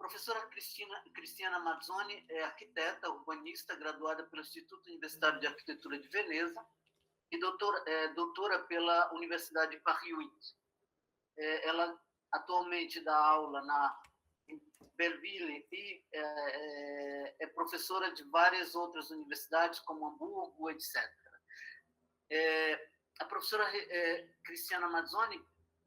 professora Cristiana Mazzoni é arquiteta, urbanista, graduada pelo Instituto Universitário de Arquitetura de Veneza e doutora pela Universidade de Paris 8. Ela atualmente dá aula em Belleville e é professora de várias outras universidades, como Hamburgo, etc. A professora Cristiana Mazzoni,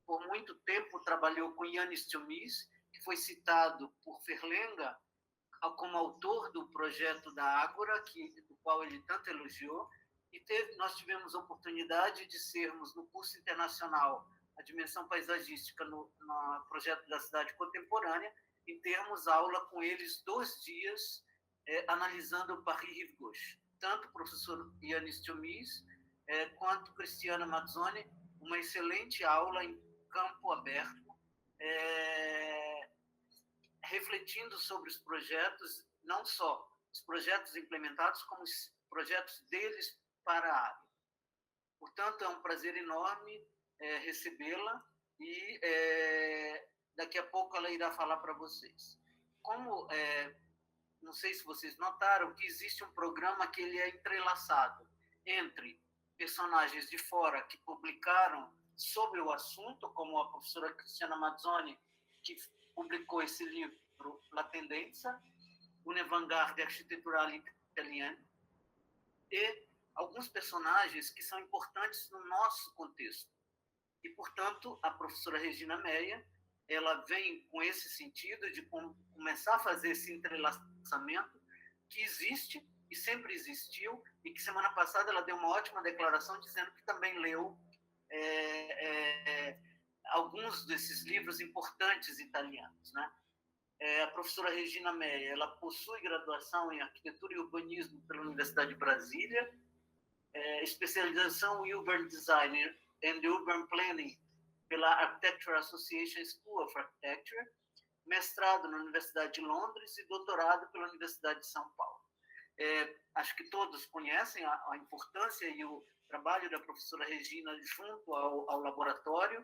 por muito tempo, trabalhou com Yannis Tiomis, que foi citado por Ferlenga como autor do projeto da Ágora, do qual ele tanto elogiou, e nós tivemos a oportunidade de sermos no curso internacional A Dimensão Paisagística no projeto da Cidade Contemporânea, e termos aula com eles 2 dias, analisando o Paris Rive Gauche. Tanto o professor Yannis Tiomis quanto Cristiana Mazzoni, uma excelente aula em campo aberto, refletindo sobre os projetos, não só os projetos implementados, como os projetos deles para a área. Portanto, é um prazer enorme recebê-la e daqui a pouco ela irá falar para vocês. Como, não sei se vocês notaram, que existe um programa que ele é entrelaçado entre personagens de fora que publicaram sobre o assunto, como a professora Cristiana Mazzoni, que publicou esse livro, La Tendenza, une avant-garde architeturale italienne, e alguns personagens que são importantes no nosso contexto. E, portanto, a professora Regina Meyer, ela vem com esse sentido de começar a fazer esse entrelaçamento que existe e sempre existiu, e que semana passada ela deu uma ótima declaração dizendo que também leu alguns desses livros importantes italianos, né? A professora Regina Meyer, ela possui graduação em Arquitetura e Urbanismo pela Universidade de Brasília, especialização em Urban Design and Urban Planning pela Architecture Association School of Architecture, mestrado na Universidade de Londres e doutorado pela Universidade de São Paulo. Acho que todos conhecem a importância e o trabalho da professora Regina junto ao laboratório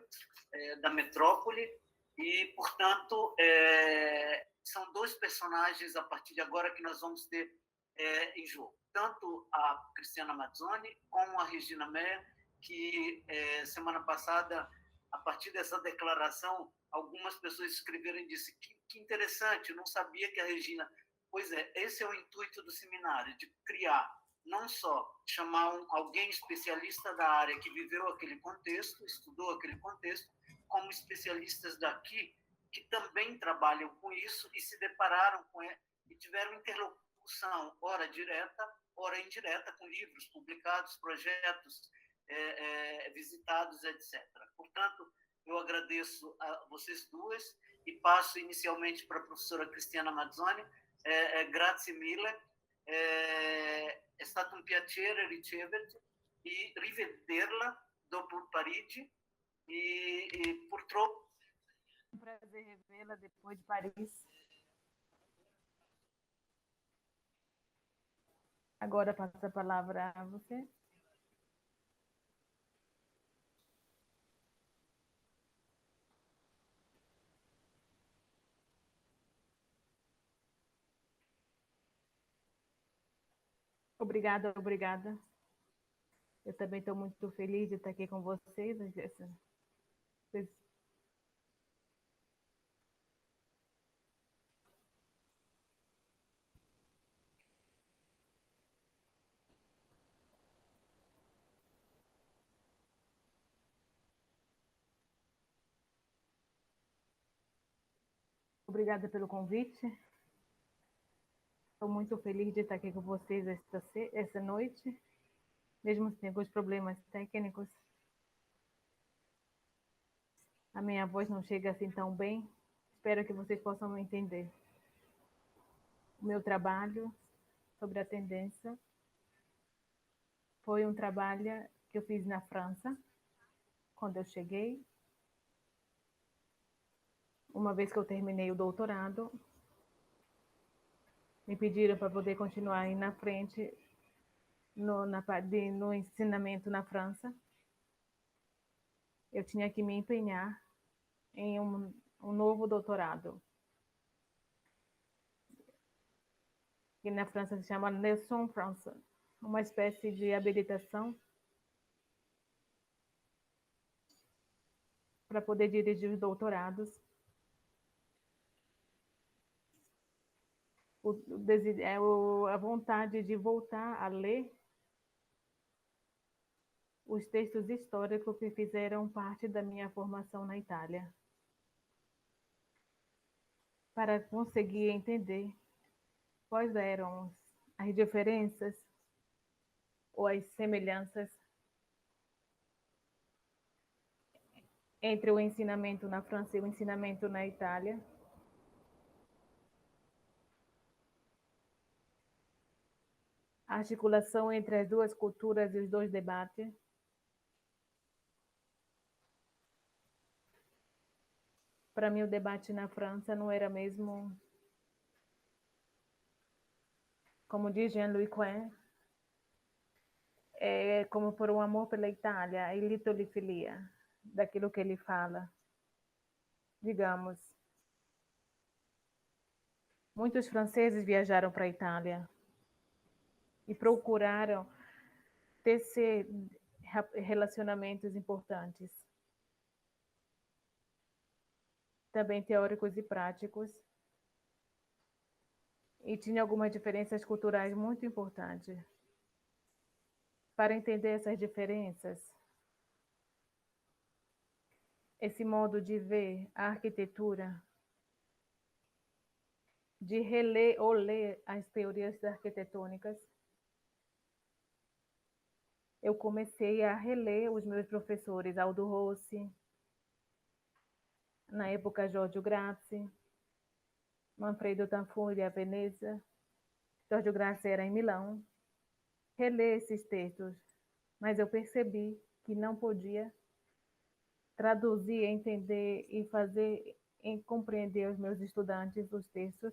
da Metrópole e, portanto, são 2 personagens a partir de agora que nós vamos ter em jogo. Tanto a Cristiana Mazzoni como a Regina Meyer, que semana passada, a partir dessa declaração, algumas pessoas escreveram e disseram que interessante, eu não sabia que a Regina... Pois é, esse é o intuito do seminário, de criar, não só chamar alguém especialista da área que viveu aquele contexto, estudou aquele contexto, como especialistas daqui que também trabalham com isso e se depararam com e tiveram interlocução, ora direta, ora indireta, com livros publicados, projetos visitados, etc. Portanto, eu agradeço a vocês 2 e passo inicialmente para a professora Cristiana Mazzoni. Grazie mille, è stato un piacere riceverti e rivederla dopo Parigi e purtroppo um prazer revê-la depois de Paris. Agora passo a palavra a você. Obrigada, obrigada. Eu também estou muito feliz de estar aqui com vocês. Obrigada pelo convite. Estou muito feliz de estar aqui com vocês essa noite, mesmo sem alguns problemas técnicos. A minha voz não chega assim tão bem. Espero que vocês possam me entender. O meu trabalho sobre a tendência foi um trabalho que eu fiz na França, quando eu cheguei. Uma vez que eu terminei o doutorado, me pediram para poder continuar aí na frente no ensinamento na França. Eu tinha que me empenhar em um novo doutorado. que na França se chama Leçon France, uma espécie de habilitação para poder dirigir os doutorados. A vontade de voltar a ler os textos históricos que fizeram parte da minha formação na Itália, para conseguir entender quais eram as diferenças ou as semelhanças entre o ensinamento na França e o ensinamento na Itália. A articulação entre as duas culturas e os dois debates. Para mim, o debate na França não era mesmo, como diz Jean-Louis Cohen, como por um amor pela Itália, a litolifilia, daquilo que ele fala. Digamos, muitos franceses viajaram para a Itália e procuraram tecer relacionamentos importantes, também teóricos e práticos, e tinha algumas diferenças culturais muito importantes. Para entender essas diferenças, esse modo de ver a arquitetura, de reler ou ler as teorias arquitetônicas, eu comecei a reler os meus professores, Aldo Rossi, na época Giorgio Grassi, Manfredo Tanfuri, a Veneza. Giorgio Grassi era em Milão. Reler esses textos, mas eu percebi que não podia traduzir, entender e fazer compreender aos meus estudantes os textos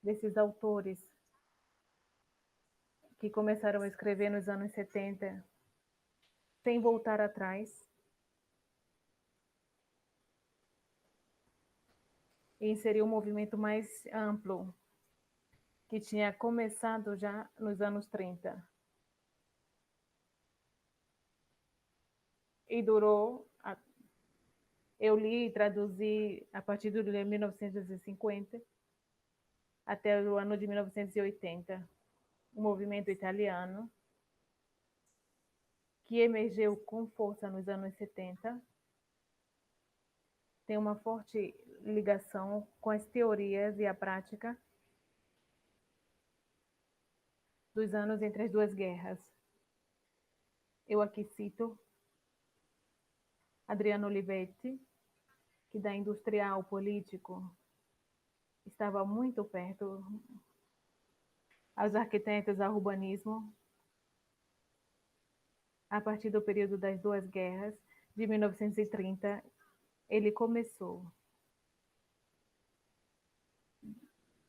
desses autores que começaram a escrever nos anos 70, sem voltar atrás, e inserir um movimento mais amplo, que tinha começado já nos anos 30. E durou, eu li e traduzi a partir do ano 1950 até o ano de 1980, o movimento italiano, que emergiu com força nos anos 70, tem uma forte ligação com as teorias e a prática dos anos entre as duas guerras. Eu aqui cito Adriano Olivetti, que da industrial político estava muito perto aos arquitetos, ao urbanismo, a partir do período das duas guerras, de 1930, ele começou a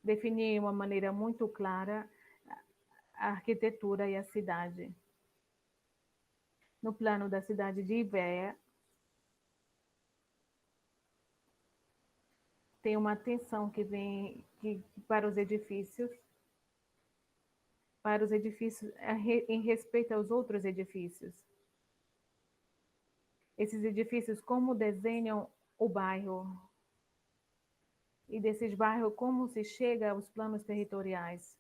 definir de uma maneira muito clara a arquitetura e a cidade. No plano da cidade de Ivéia, tem uma atenção que vem para os edifícios em respeito aos outros edifícios. Esses edifícios, como desenham o bairro, e desses bairros, como se chega aos planos territoriais.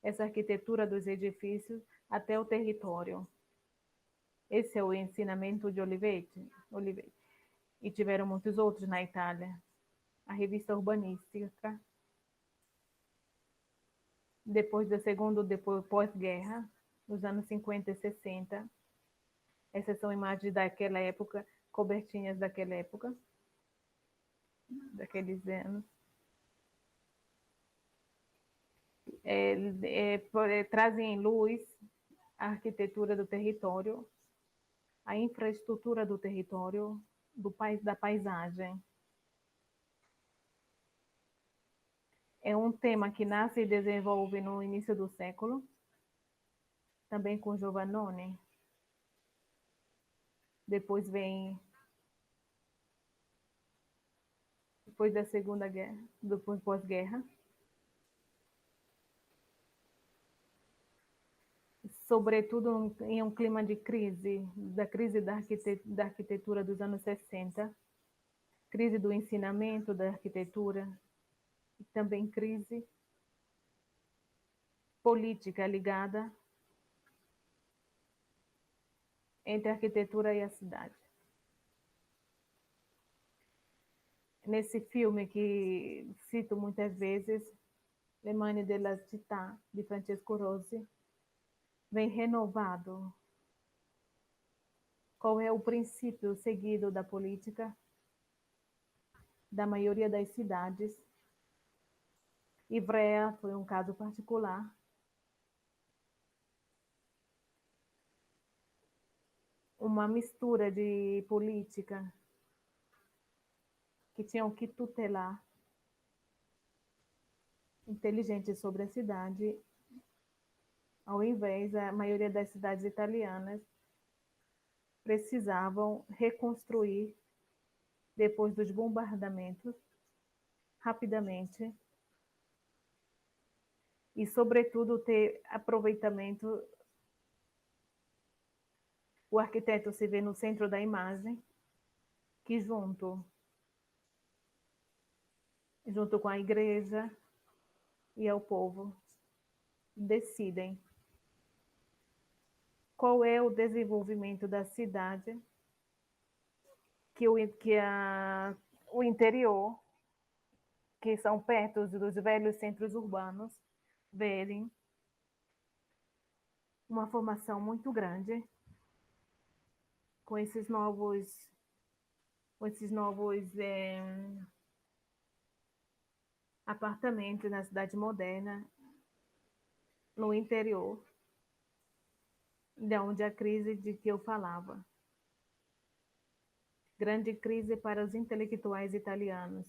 Essa arquitetura dos edifícios até o território. Esse é o ensinamento de Olivetti. E tiveram muitos outros na Itália. A revista urbanística, depois pós-guerra, nos anos 50 e 60. Essas são imagens daquela época, cobertinhas daquela época, daqueles anos. Trazem em luz a arquitetura do território, a infraestrutura do território, da paisagem. É um tema que nasce e desenvolve no início do século, também com Giovannone. Depois da Segunda Guerra, depois pós-guerra, sobretudo em um clima de crise, da crise da arquitetura dos anos 60, crise do ensinamento da arquitetura, e também crise política ligada entre a arquitetura e a cidade. Nesse filme que cito muitas vezes, Le Manie de la Città, de Francesco Rosi, vem renovado qual é o princípio seguido da política da maioria das cidades. Ivrea foi um caso particular. Uma mistura de política que tinham que tutelar inteligente sobre a cidade, ao invés, a maioria das cidades italianas precisavam reconstruir depois dos bombardamentos rapidamente e, sobretudo, ter aproveitamento. O arquiteto se vê no centro da imagem, que junto com a igreja e ao povo, decidem qual é o desenvolvimento da cidade que o interior, que são perto dos velhos centros urbanos, verem uma formação muito grande com esses novos apartamentos na cidade moderna, no interior, de onde a crise de que eu falava. Grande crise para os intelectuais italianos,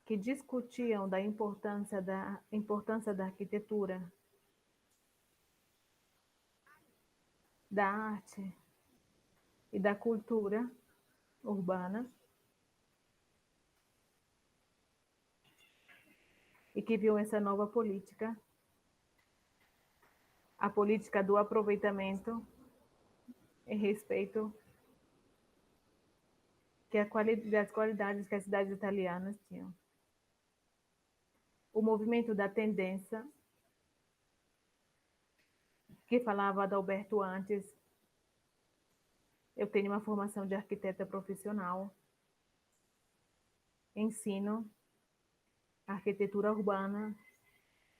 que discutiam da importância da arquitetura, da arte e da cultura urbana, e que viu essa nova política, a política do aproveitamento em respeito das qualidades que as cidades italianas tinham. O movimento da tendência, que falava da Alberto antes. Eu tenho uma formação de arquiteta profissional, ensino arquitetura urbana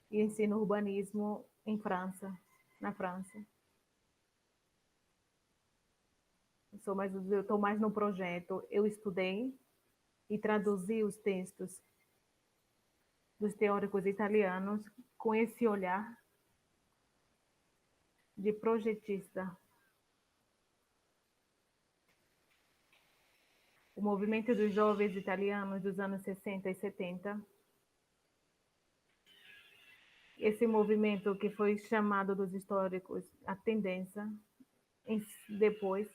e ensino urbanismo na França. Eu estou mais no projeto. Eu estudei e traduzi os textos dos teóricos italianos com esse olhar de projetista. O movimento dos jovens italianos dos anos 60 e 70, esse movimento que foi chamado dos históricos a tendência, depois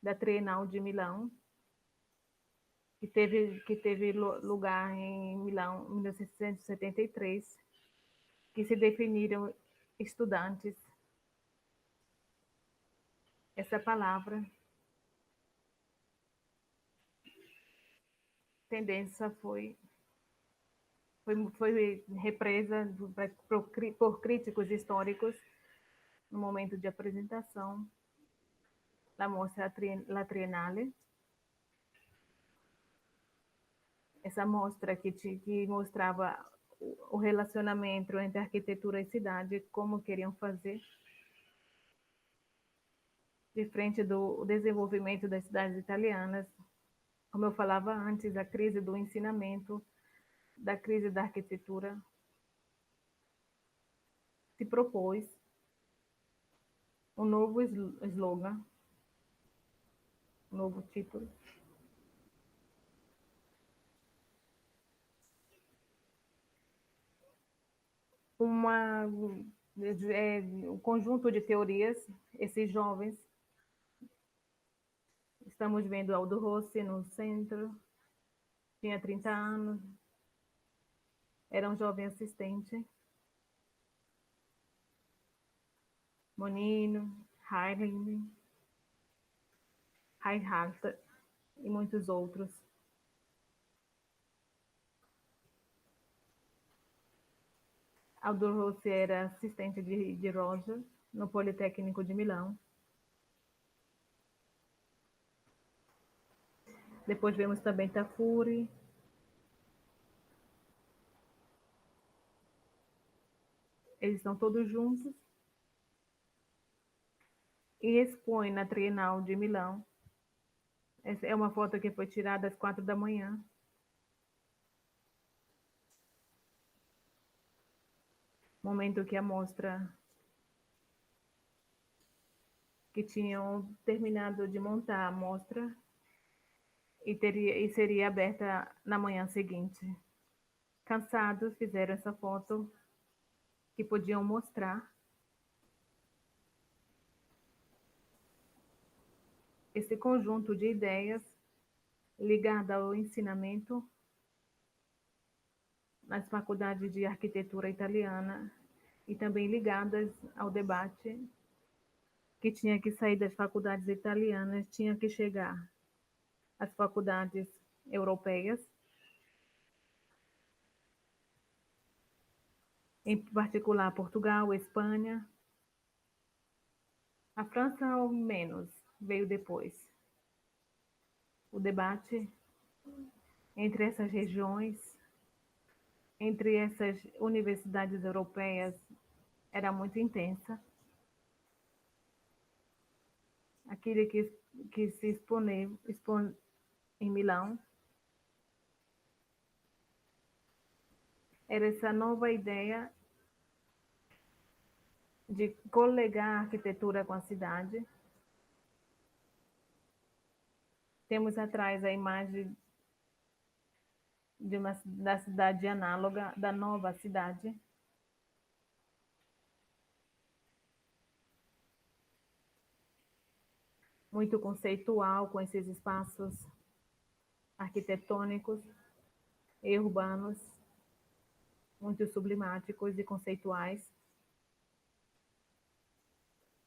da Trienal de Milão, que teve lugar em Milão em 1973, que se definiram estudantes. Essa palavra, tendência, foi represa por críticos históricos no momento de apresentação da mostra La Triennale. Essa mostra que mostrava o relacionamento entre arquitetura e cidade, como queriam fazer de frente do desenvolvimento das cidades italianas. Como eu falava antes, a crise do ensinamento, da crise da arquitetura, se propôs um novo slogan, um novo título. Um conjunto de teorias. Esses jovens, estamos vendo Aldo Rossi no centro, tinha 30 anos, era um jovem assistente, Monino, Haydn, Reinhardt e muitos outros. Aldo Rossi era assistente de Roger no Politécnico de Milão. Depois vemos também Tafuri. Eles estão todos juntos e expõem na Trienal de Milão. Essa é uma foto que foi tirada às 4 da manhã. Momento que a mostra que tinham terminado de montar a mostra e seria aberta na manhã seguinte. Cansados, fizeram essa foto que podiam mostrar esse conjunto de ideias ligado ao ensinamento nas faculdades de arquitetura italiana e também ligadas ao debate que tinha que sair das faculdades italianas, tinha que chegar às faculdades europeias, em particular Portugal, Espanha. A França, ao menos, veio depois. O debate entre essas regiões, entre essas universidades europeias, era muito intensa. Aquele que se expõe em Milão era essa nova ideia de coligar a arquitetura com a cidade. Temos atrás a imagem da cidade análoga, da nova cidade. Muito conceitual, com esses espaços arquitetônicos e urbanos, muito sublimáticos e conceituais.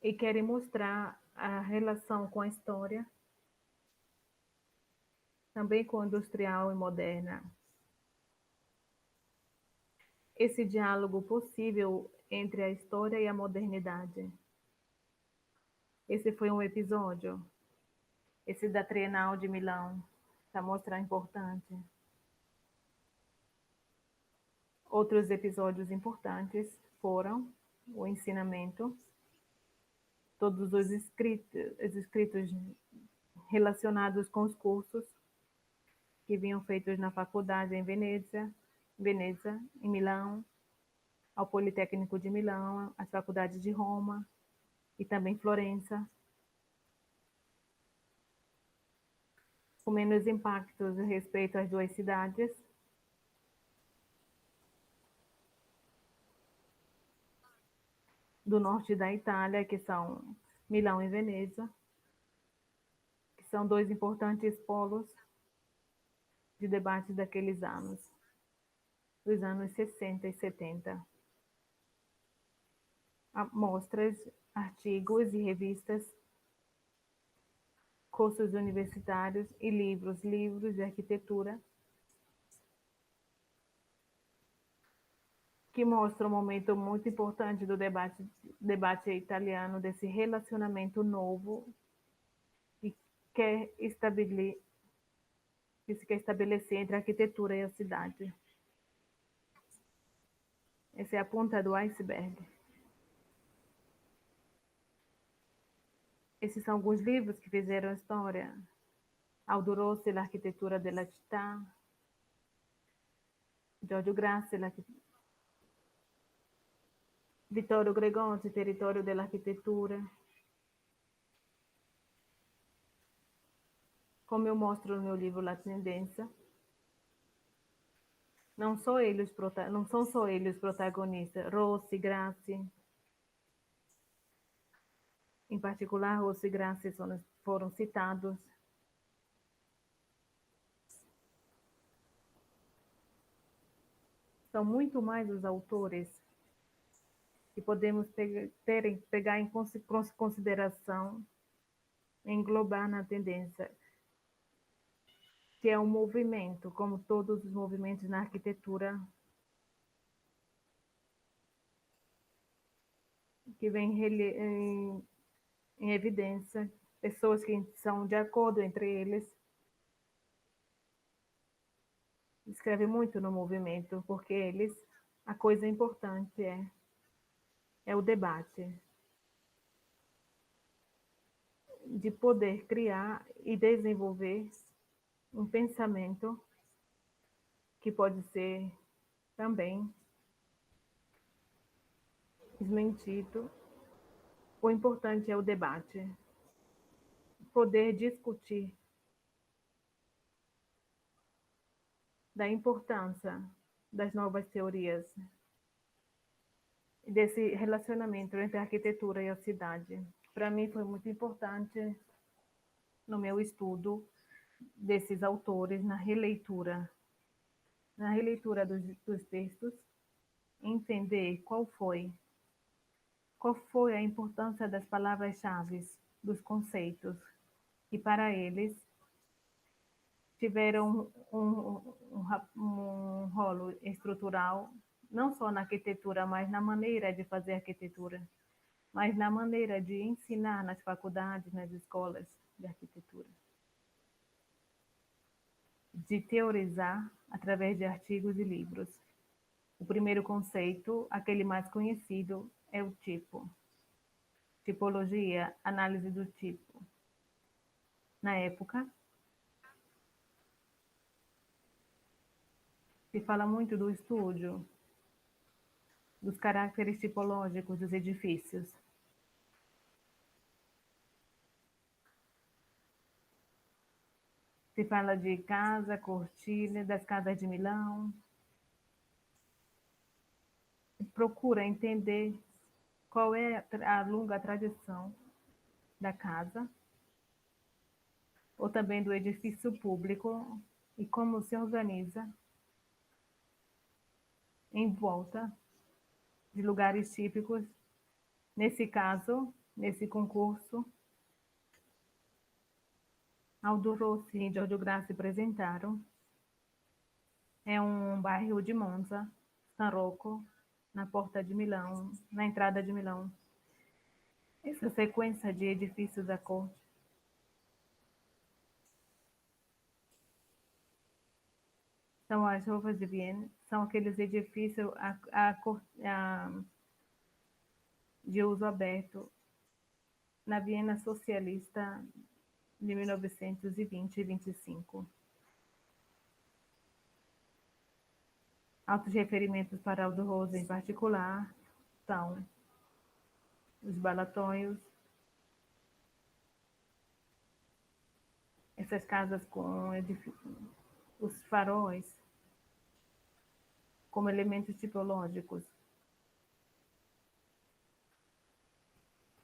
E querem mostrar a relação com a história, também com a industrial e moderna. Esse diálogo possível entre a história e a modernidade. Esse foi um episódio, esse da Trienal de Milão, para mostrar importante. Outros episódios importantes foram o ensinamento, todos os escritos relacionados com os cursos que vinham feitos na faculdade em Veneza, em Milão, ao Politécnico de Milão, às faculdades de Roma e também Florença, com menos impactos a respeito às duas cidades. Do norte da Itália, que são Milão e Veneza, que são dois importantes polos de debate daqueles anos, dos anos 60 e 70. Mostras, artigos e revistas, cursos universitários e livros de arquitetura, que mostram um momento muito importante do debate italiano, desse relacionamento novo que se quer estabelecer entre a arquitetura e a cidade. Essa é a ponta do iceberg. Esses são alguns livros que fizeram história. Aldo Rossi, L'architettura della città. Giorgio Grassi, Vittorio Gregozzi, Território dell'architettura. Como eu mostro no meu livro La Tendenza, não são só eles os protagonistas. Rossi, Grassi, em particular, Rossi e Grassi foram citados. São muito mais os autores que podemos pegar em consideração, englobar na tendência, que é um movimento, como todos os movimentos na arquitetura, que vem em evidência, pessoas que são de acordo entre eles. Escreve muito no movimento, porque eles, a coisa importante é o debate, de poder criar e desenvolver um pensamento que pode ser também desmentido. O importante é o debate, poder discutir da importância das novas teorias, desse relacionamento entre a arquitetura e a cidade. Para mim foi muito importante no meu estudo desses autores, na releitura dos textos, entender qual foi a importância das palavras-chave, dos conceitos, que para eles tiveram um rolo estrutural, não só na arquitetura, mas na maneira de fazer arquitetura, mas na maneira de ensinar nas faculdades, nas escolas de arquitetura, de teorizar através de artigos e livros. O primeiro conceito, aquele mais conhecido, é o tipo. Tipologia, análise do tipo. Na época, se fala muito do estúdio, dos caracteres tipológicos dos edifícios. Se fala de casa, cortina, das casas de Milão. Procura entender qual é a longa tradição da casa, ou também do edifício público, e como se organiza em volta de lugares típicos. Nesse caso, nesse concurso, Aldo Rossi e Giorgio Grassi apresentaram. É um bairro de Monza, San Rocco, na porta de Milão, na entrada de Milão. Essa sequência de edifícios da corte são as Rovas de Viena, são aqueles edifícios de uso aberto na Viena socialista de 1920 e 25. Altos referimentos para Aldo Rossi em particular são os balatóios, essas casas com os faróis como elementos tipológicos,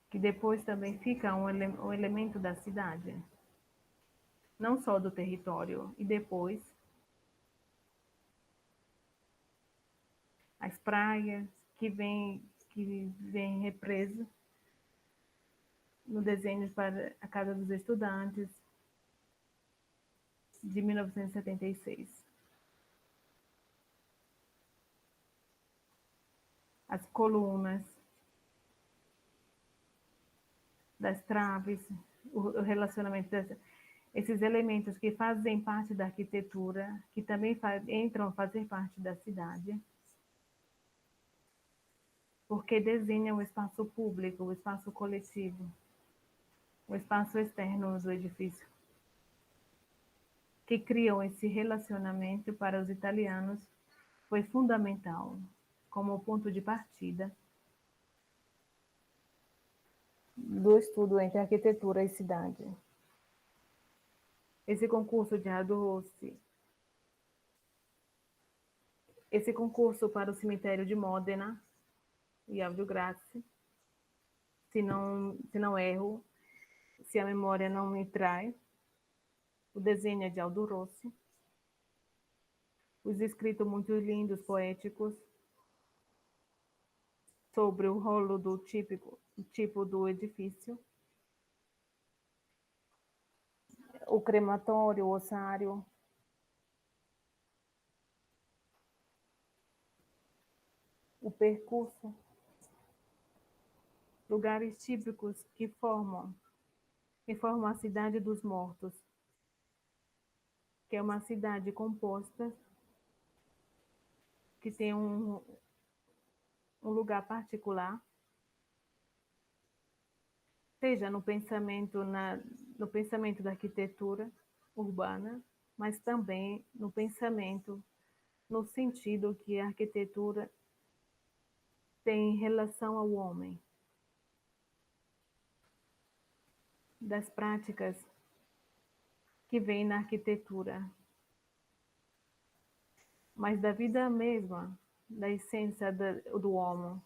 que depois também fica um elemento da cidade, não só do território, e depois as praias que vem represo no desenho para a Casa dos Estudantes, de 1976. As colunas das traves, o relacionamento esses elementos que fazem parte da arquitetura, que também entram a fazer parte da cidade, porque desenham o espaço público, o espaço coletivo, o espaço externo do edifício, que criam esse relacionamento para os italianos, foi fundamental como ponto de partida do estudo entre arquitetura e cidade. Esse concurso de Aldo Rossi, esse concurso para o cemitério de Modena e Aldo Grassi, se não erro, se a memória não me trai, o desenho é de Aldo Rossi, os escritos muito lindos, poéticos, sobre o rolo do tipo do edifício, o crematório, o ossário, o percurso, lugares típicos que formam a cidade dos mortos, que é uma cidade composta, que tem um lugar particular, seja no pensamento da arquitetura urbana, mas também no pensamento, no sentido que a arquitetura tem em relação ao homem, das práticas que vêm na arquitetura, mas da vida mesma, da essência do homem.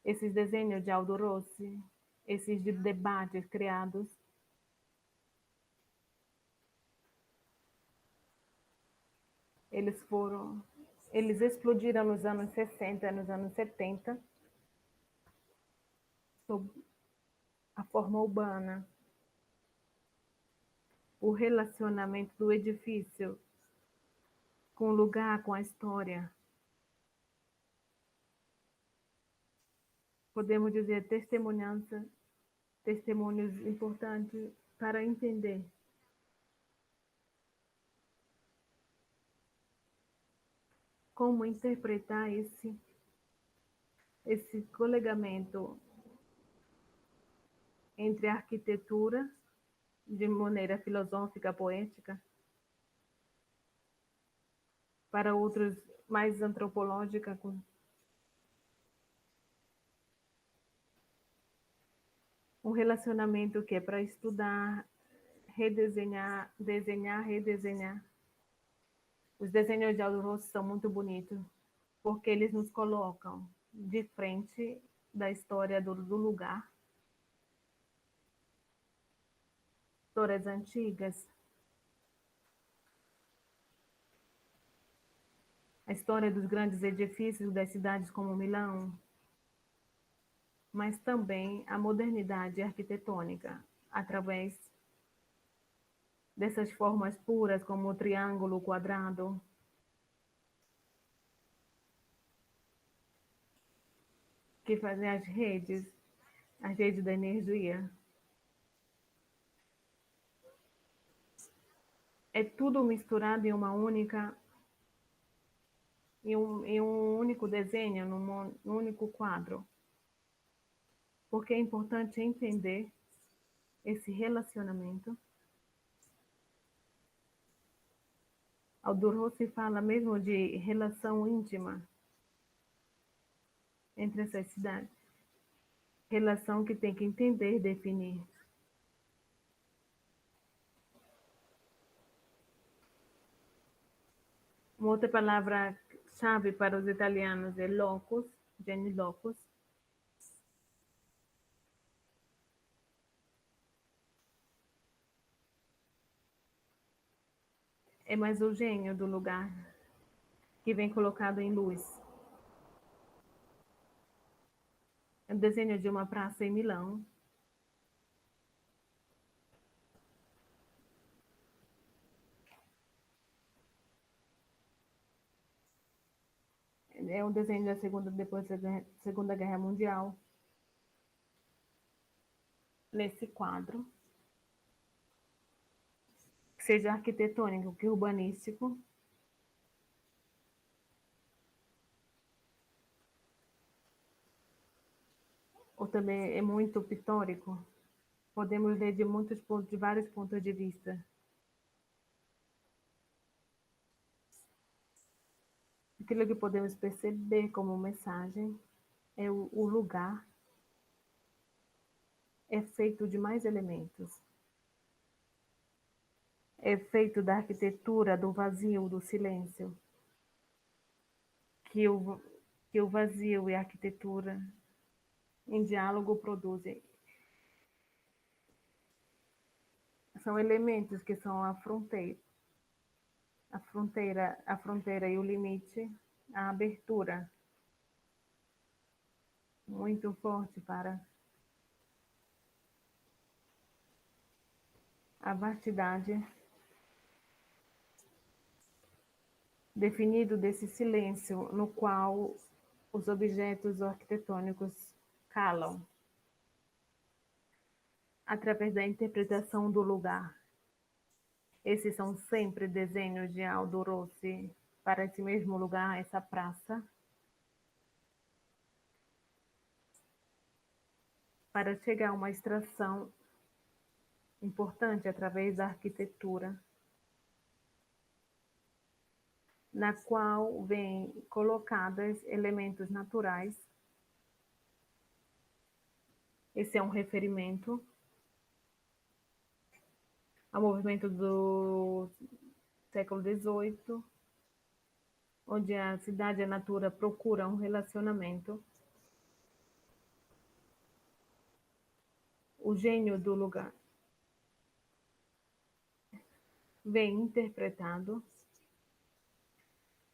Esses desenhos de Aldo Rossi, esses debates criados, eles explodiram nos anos 60, nos anos 70, sob a forma urbana, o relacionamento do edifício com o lugar, com a história. Podemos dizer testemunhos importantes para entender como interpretar esse colegamento entre a arquitetura, de maneira filosófica, poética, para outros mais antropológica, um relacionamento que é para estudar, redesenhar, desenhar, redesenhar. Os desenhos de Aldo Rossi são muito bonitos, porque eles nos colocam de frente da história do lugar, histórias antigas, a história dos grandes edifícios das cidades como Milão, mas também a modernidade arquitetônica, através dessas formas puras como o triângulo, o quadrado, que fazem as redes da energia. É tudo misturado em um único desenho, num único quadro. Porque é importante entender esse relacionamento. Aldo Rossi fala mesmo de relação íntima entre essas cidades. Relação que tem que entender, definir. Uma outra palavra-chave para os italianos é locus, gene locus. É mais o gênio do lugar, que vem colocado em luz. É um desenho de uma praça em Milão. É um desenho depois da Segunda Guerra Mundial. Nesse quadro, seja arquitetônico que urbanístico, ou também é muito pictórico, podemos ler de vários pontos de vista. Aquilo que podemos perceber como mensagem é o lugar é feito de mais elementos. É feito da arquitetura, do vazio, do silêncio. Que o vazio e a arquitetura em diálogo produzem. São elementos que são a fronteira e o limite, a abertura. muito forte para a vastidade definido desse silêncio no qual os objetos arquitetônicos calam através da interpretação do lugar. Esses são sempre desenhos de Aldo Rossi para esse mesmo lugar, essa praça, para chegar a uma extração importante através da arquitetura, na qual vêm colocados elementos naturais. Esse é um referimento ao movimento do século XVIII, onde a cidade e a natura procuram um relacionamento. O gênio do lugar vem interpretado,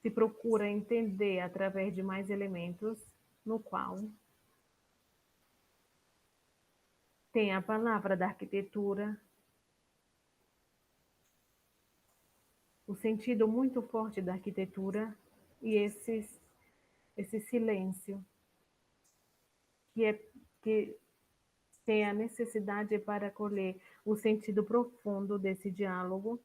se procura entender através de mais elementos, no qual tem a palavra da arquitetura, o sentido muito forte da arquitetura e esse silêncio que tem a necessidade para acolher o sentido profundo desse diálogo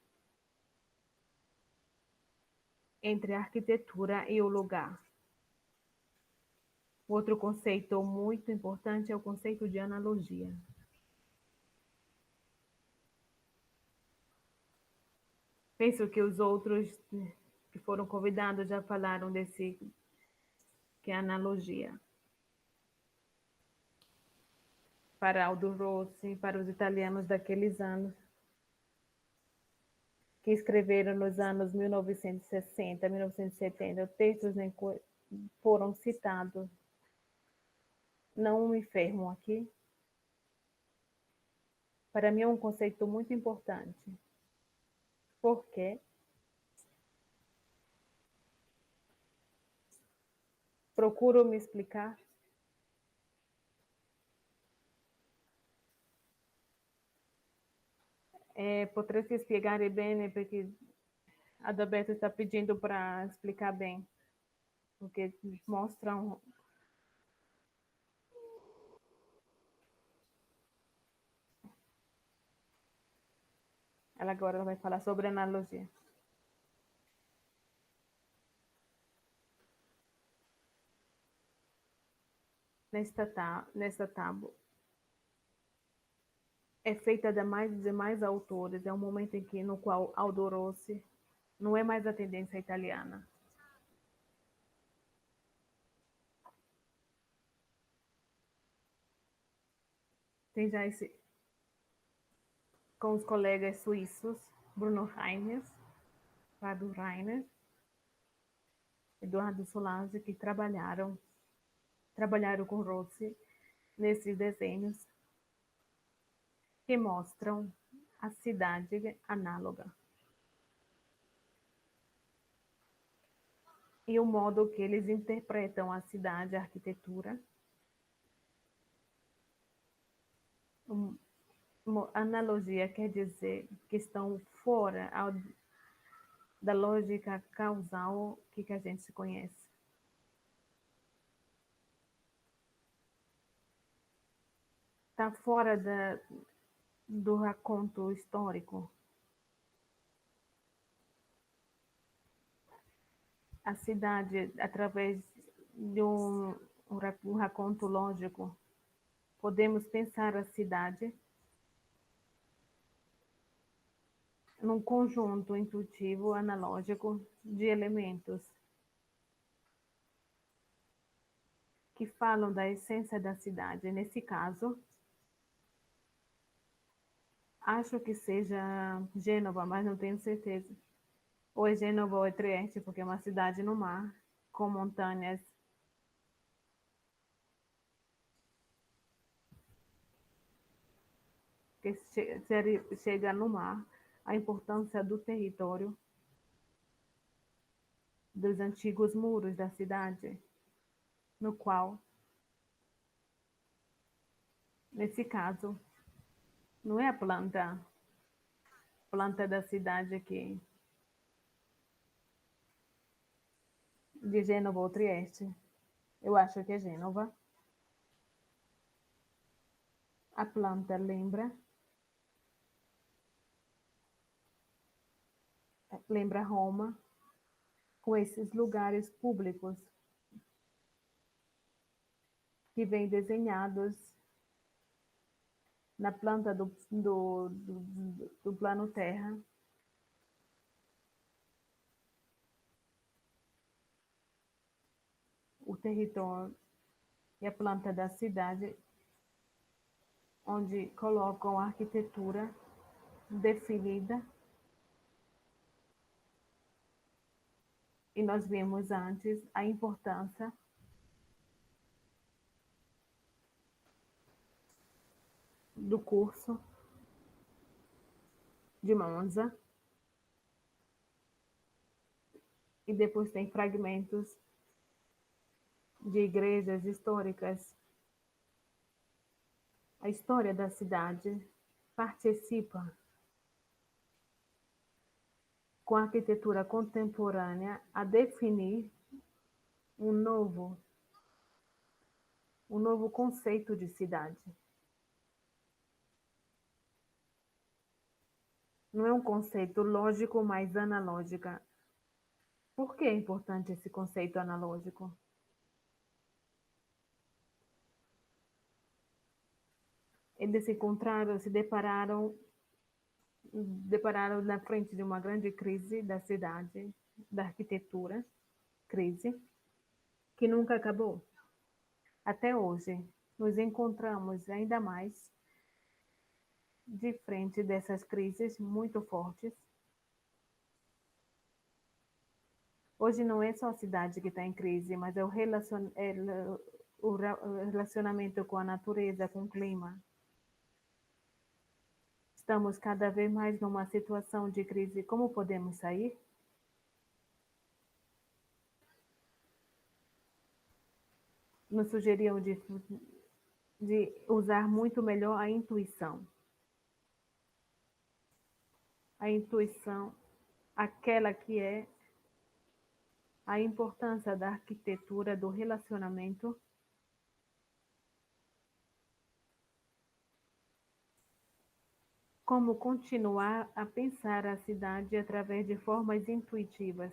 entre a arquitetura e o lugar. Outro conceito muito importante é o conceito de analogia. Penso que os outros que foram convidados já falaram desse, que é a analogia. Para Aldo Rossi, para os italianos daqueles anos, que escreveram nos anos 1960, 1970, textos foram citados. Não me enfermo aqui. Para mim é um conceito muito importante. Por quê? Procuro me explicar. Potresti spiegare bene perché Adalberto está pedindo para explicar bem, porque mostra Ela agora vai falar sobre analogia. Nesta tábua é feita de mais autores. É um momento em que, no qual Aldo Rossi não é mais a tendência italiana. Tem já esse com os colegas suíços, Bruno Reines, Fábio Reiner, Eduardo Solazzi, que trabalharam com Rossi nesses desenhos que mostram a cidade análoga. E o modo que eles interpretam a cidade, a arquitetura. Analogia quer dizer que estão fora da lógica causal que a gente se conhece. Está fora do raconto histórico. A cidade, através de um raconto lógico, podemos pensar a cidade num conjunto intuitivo, analógico de elementos que falam da essência da cidade. Nesse caso, acho que seja Gênova, mas não tenho certeza. Ou é Gênova ou é Trieste, porque é uma cidade no mar, com montanhas. Que chega no mar, a importância do território, dos antigos muros da cidade, no qual Nesse caso, não é a planta da cidade aqui, de Gênova ou Trieste. Eu acho que é Gênova. A planta lembra Roma, com esses lugares públicos que vêm desenhados na planta do plano Terra. O território e a planta da cidade, onde colocam a arquitetura definida. E nós vimos antes a importância do curso de Monza. E depois tem fragmentos de igrejas históricas. A história da cidade participa com a arquitetura contemporânea a definir um novo conceito de cidade. Não é um conceito lógico, mas analógica. Por que é importante esse conceito analógico? Eles se depararam na frente de uma grande crise da cidade, da arquitetura, crise que nunca acabou. Até hoje, nos encontramos ainda mais de frente dessas crises muito fortes. Hoje não é só a cidade que está em crise, mas é o relacionamento com a natureza, com o clima. Estamos cada vez mais numa situação de crise. Como podemos sair? Nos sugeriam de usar muito melhor a intuição. A intuição, aquela que é a importância da arquitetura, do relacionamento, como continuar a pensar a cidade através de formas intuitivas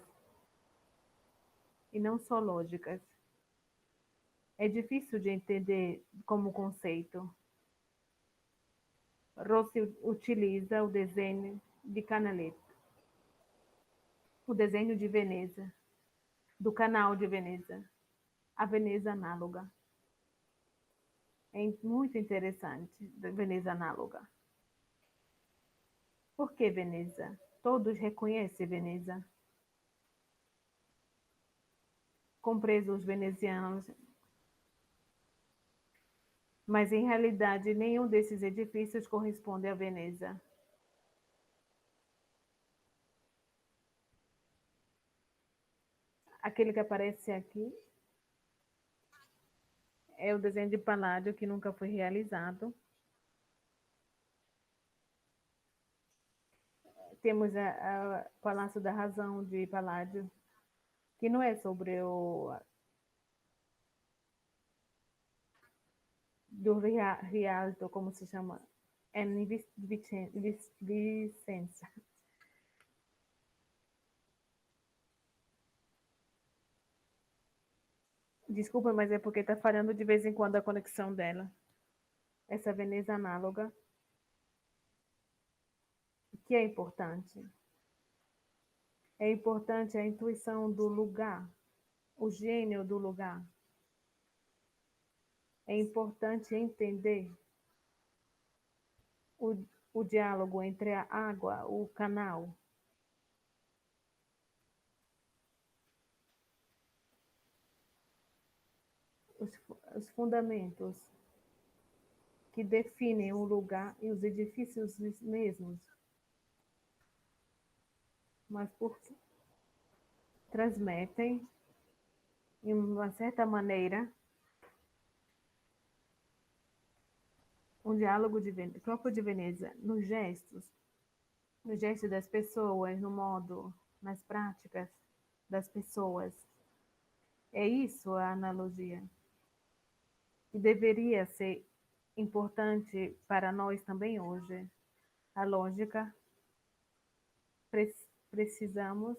e não só lógicas. É difícil de entender como conceito. Rossi utiliza o desenho de Canaletto, o desenho de Veneza, do canal de Veneza, a Veneza análoga. É muito interessante, Veneza análoga. Por que Veneza? Todos reconhecem Veneza. Compreendo os venezianos, mas em realidade nenhum desses edifícios corresponde a Veneza. Aquele que aparece aqui é o desenho de Palladio, que nunca foi realizado. Temos o Palácio da Razão de Palladio, que não é sobre do Rialto, como se chama, é em Vicenza. Desculpa, mas é porque está falhando de vez em quando a conexão dela. Essa Veneza análoga, que é importante. É importante a intuição do lugar, o gênio do lugar. É importante entender o diálogo entre a água, o canal. Os fundamentos que definem o lugar e os edifícios mesmos. Mas porque transmitem, de uma certa maneira, um diálogo de Copo de Veneza, no gesto das pessoas, no modo, nas práticas das pessoas. É isso a analogia. E deveria ser importante para nós também hoje. A lógica, precisamos,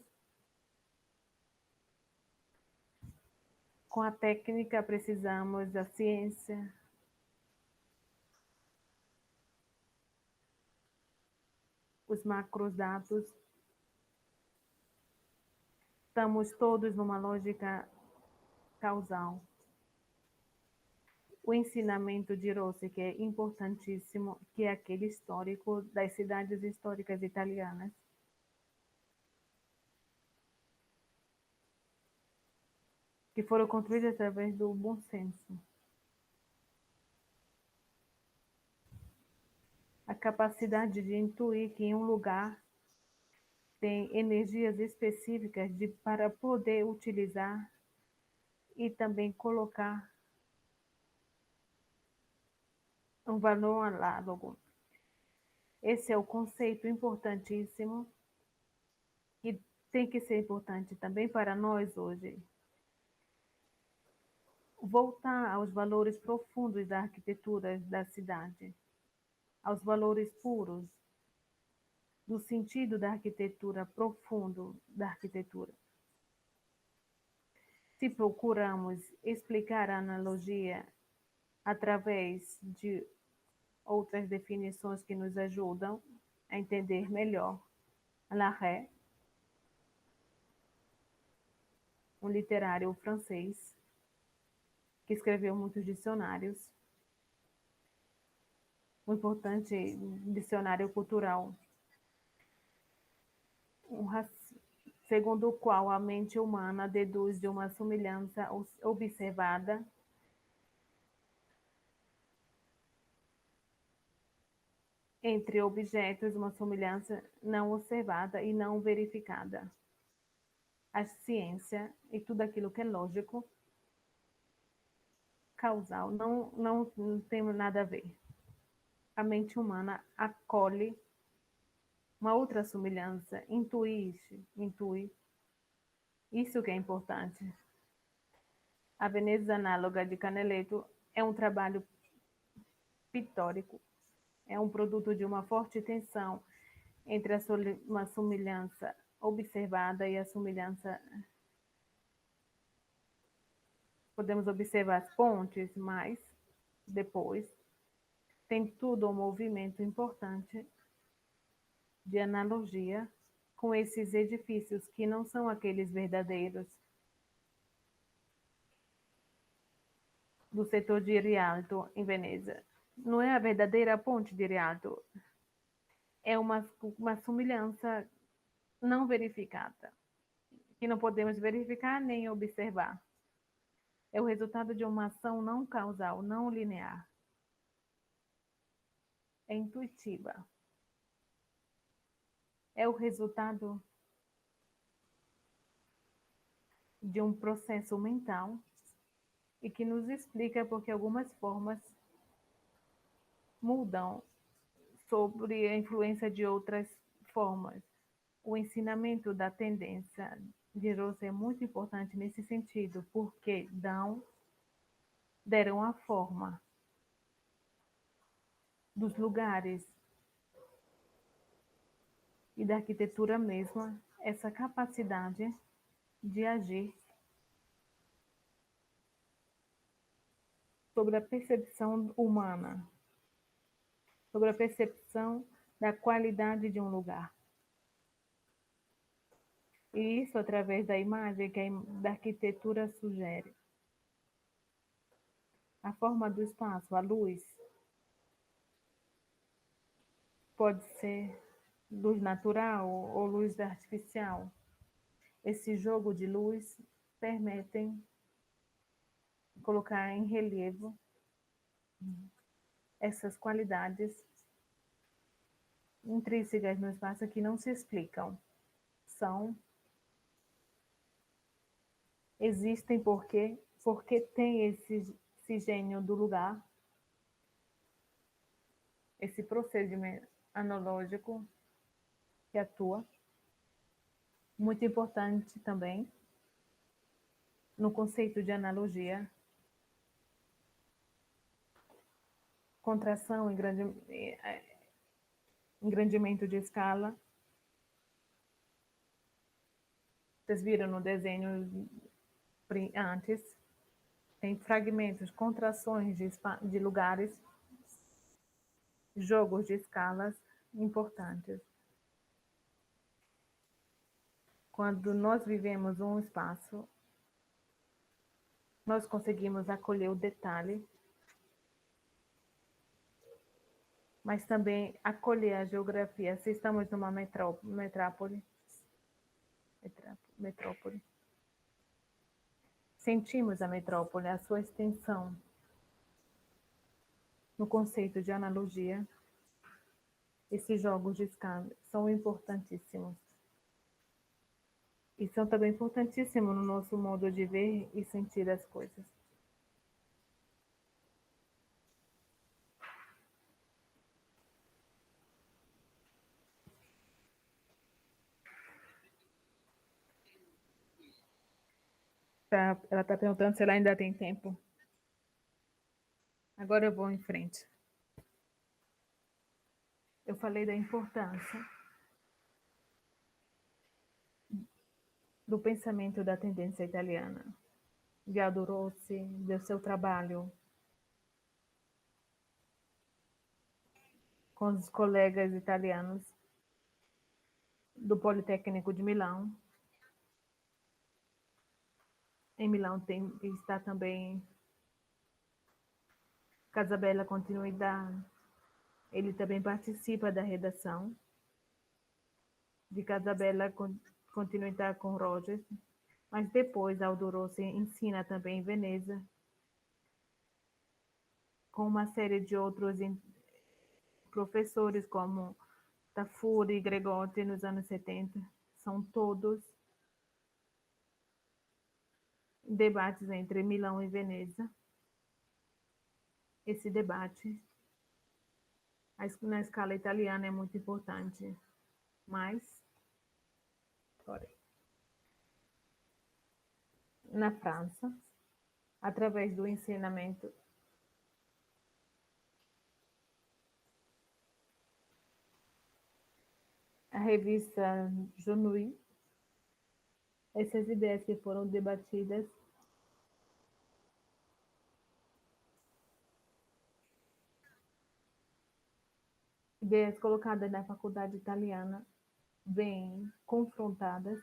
com a técnica, precisamos da ciência, os macrodados. Estamos todos numa lógica causal. O ensinamento de Rossi, que é importantíssimo, que é aquele histórico das cidades históricas italianas. Que foram construídas através do bom senso. A capacidade de intuir que em um lugar tem energias específicas para poder utilizar e também colocar um valor análogo. Esse é o conceito importantíssimo e tem que ser importante também para nós hoje. Voltar aos valores profundos da arquitetura da cidade, aos valores puros, do sentido da arquitetura profundo da arquitetura. Se procuramos explicar a analogia através de outras definições que nos ajudam a entender melhor, Larrey, um literário francês que escreveu muitos dicionários, um importante dicionário cultural, segundo o qual a mente humana deduz de uma semelhança observada entre objetos, uma semelhança não observada e não verificada. A ciência e tudo aquilo que é lógico, causal, não tem nada a ver. A mente humana acolhe uma outra semelhança, intui. Isso que é importante. A Veneza Análoga de Canaletto é um trabalho pictórico, é um produto de uma forte tensão entre uma semelhança observada e a semelhança. Podemos observar as pontes, mas depois tem tudo um movimento importante de analogia com esses edifícios que não são aqueles verdadeiros do setor de Rialto, em Veneza. Não é a verdadeira ponte de Rialto, é uma semelhança não verificada, que não podemos verificar nem observar. É o resultado de uma ação não causal, não linear. É intuitiva. É o resultado de um processo mental e que nos explica porque algumas formas mudam sobre a influência de outras formas. O ensinamento da tendência de Rossi é muito importante nesse sentido, porque deram a forma dos lugares e da arquitetura mesma, essa capacidade de agir sobre a percepção humana, sobre a percepção da qualidade de um lugar. E isso através da imagem que da arquitetura sugere. A forma do espaço, a luz, pode ser luz natural ou luz artificial. Esse jogo de luz permitem colocar em relevo essas qualidades intrínsecas no espaço que não se explicam. Existem porque tem esse gênio do lugar esse procedimento analógico que atua. Muito importante também no conceito de analogia, contração e engrandimento de escala. Vocês viram no desenho antes, tem fragmentos, contrações de lugares, jogos de escalas importantes. Quando nós vivemos um espaço, nós conseguimos acolher o detalhe, mas também acolher a geografia. Se estamos numa metrópole, sentimos a metrópole, a sua extensão. No conceito de analogia, esses jogos de escala são importantíssimos. E são também importantíssimos no nosso modo de ver e sentir as coisas. Ela está perguntando se ela ainda tem tempo. Agora eu vou em frente. Eu falei da importância do pensamento da tendência italiana, de Aldo Rossi, do seu trabalho com os colegas italianos do Politécnico de Milão. Em Milão está também Casabella Continuidade. Ele também participa da redação de Casabella Continuidade com Rogers, mas depois Aldo Rossi ensina também em Veneza, com uma série de outros professores como Tafuri e Gregotti nos anos 70. São todos debates entre Milão e Veneza. Esse debate na escala italiana é muito importante, mas na França, através do ensinamento a revista Jonui, essas ideias que foram debatidas ideias colocadas na faculdade italiana vêm confrontadas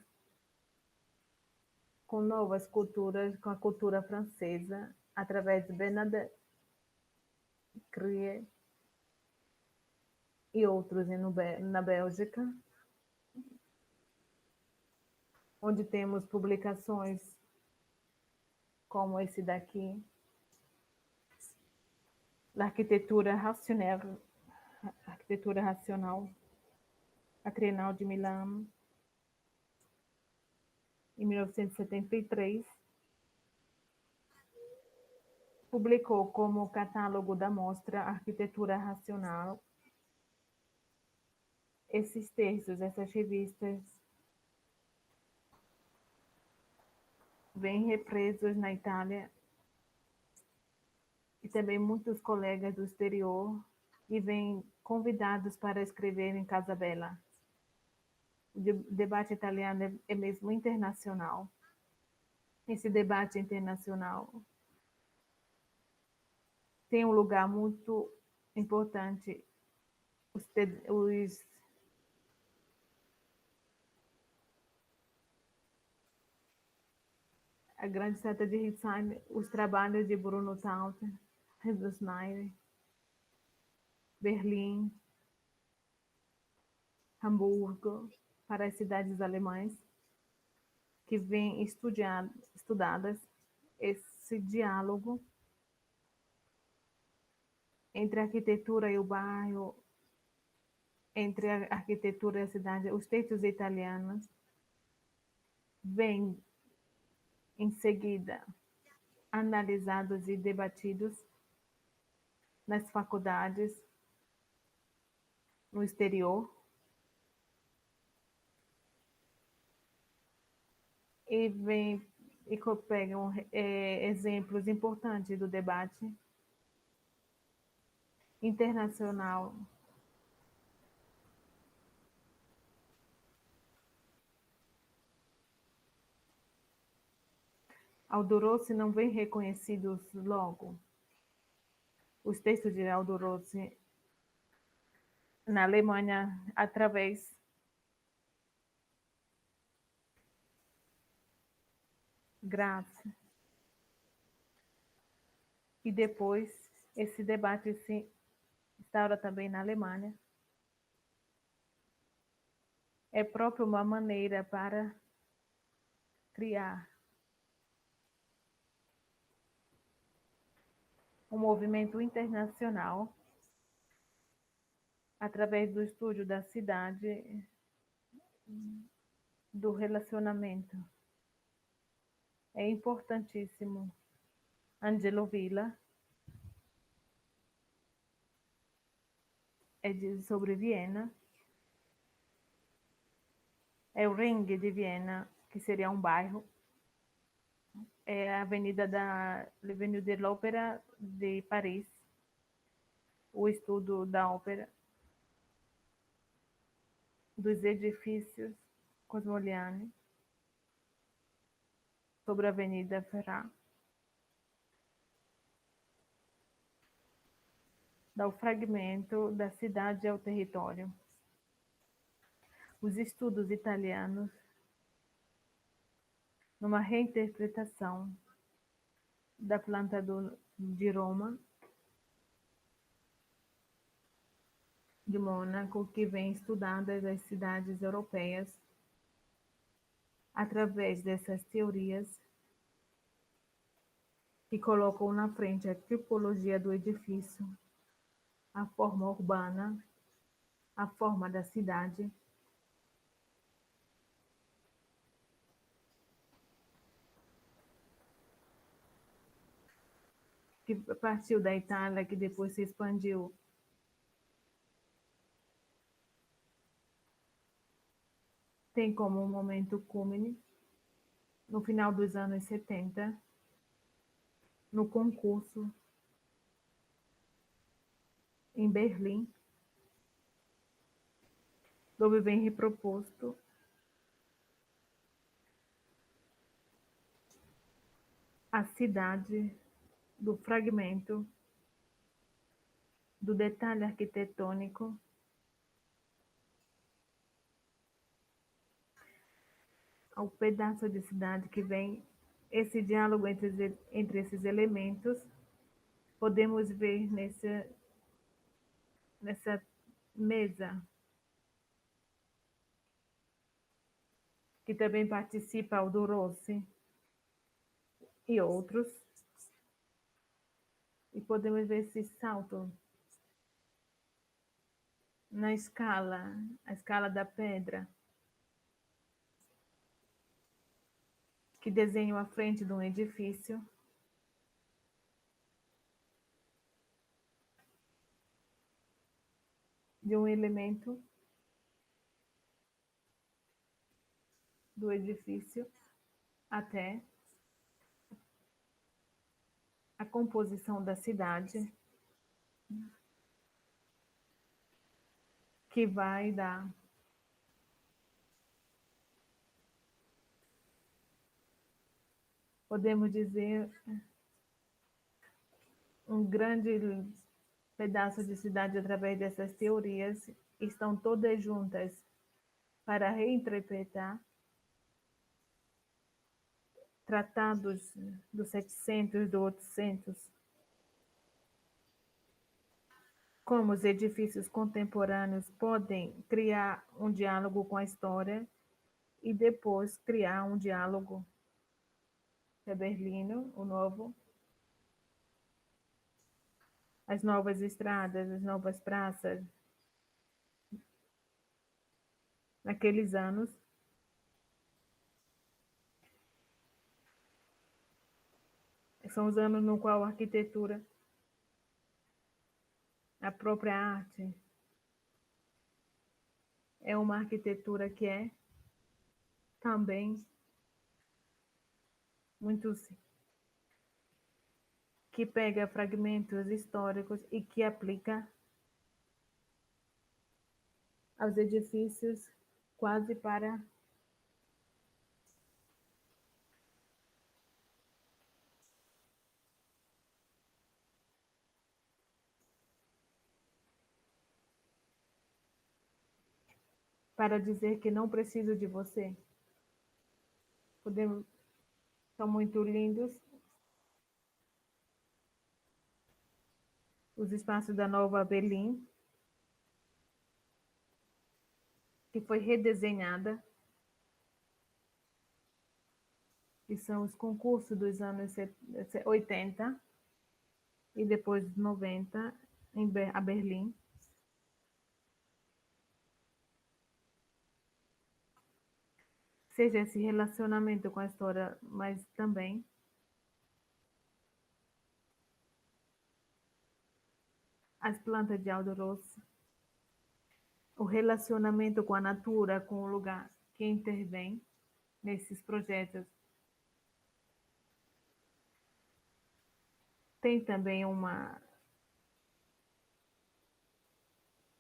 com novas culturas, com a cultura francesa, através de Bernadette Krier e outros na Bélgica, onde temos publicações como esse daqui, da arquitetura racional, a Trienal de Milão, em 1973, publicou como catálogo da mostra Arquitetura Racional. Esses textos, essas revistas, vêm represos na Itália e também muitos colegas do exterior e vêm convidados para escrever em Casabella. O debate italiano é mesmo internacional. Esse debate internacional tem um lugar muito importante. A grande seta de Ritzheim, os trabalhos de Bruno Tauter, Jesus Schneider, Berlim, Hamburgo, para as cidades alemãs, que vêm estudadas esse diálogo entre a arquitetura e o bairro, entre a arquitetura e a cidade. Os textos italianos vêm em seguida analisados e debatidos nas faculdades no exterior. E pegam exemplos importantes do debate internacional. Aldo Rossi não vem reconhecidos logo. Os textos de Aldo Rossi na Alemanha, através Graz. E depois, esse debate se instaura também na Alemanha. É próprio uma maneira para criar um movimento internacional através do estudo da cidade, do relacionamento. É importantíssimo. Angelo Villa sobre Viena. É o Ring de Viena, que seria um bairro. É a Avenue de l'Opéra de Paris. O estudo da ópera, dos edifícios Cosmoliani, sobre a Avenida Ferrat, dá o fragmento da cidade ao território. Os estudos italianos, numa reinterpretação da planta de Roma, de Mônaco, que vem estudadas as cidades europeias através dessas teorias que colocam na frente a tipologia do edifício, a forma urbana, a forma da cidade, que partiu da Itália, que depois se expandiu tem como um momento cúmene no final dos anos 70, no concurso em Berlim, onde vem reproposto a cidade do fragmento, do detalhe arquitetônico, ao pedaço de cidade que vem esse diálogo entre esses elementos. Podemos ver nessa mesa, que também participa Aldo Rossi e outros, e podemos ver esse salto na escala, a escala da pedra, que desenham a frente de um edifício, de um elemento do edifício até a composição da cidade, que vai dar podemos dizer um grande pedaço de cidade através dessas teorias, estão todas juntas para reinterpretar tratados do 700, do 800, como os edifícios contemporâneos podem criar um diálogo com a história e depois criar um diálogo é Berlino, o novo, as novas estradas, as novas praças, naqueles anos. São os anos no qual a arquitetura, a própria arte, É uma arquitetura que é também muito que pega fragmentos históricos e que aplica aos edifícios quase para dizer que não preciso de você. Podemos, são muito lindos os espaços da Nova Berlim, que foi redesenhada, que são os concursos dos anos 80 e depois 90 a Berlim. Seja esse relacionamento com a história, mas também as plantas de Aldo Rosso, o relacionamento com a natura, com o lugar que intervém nesses projetos. Tem também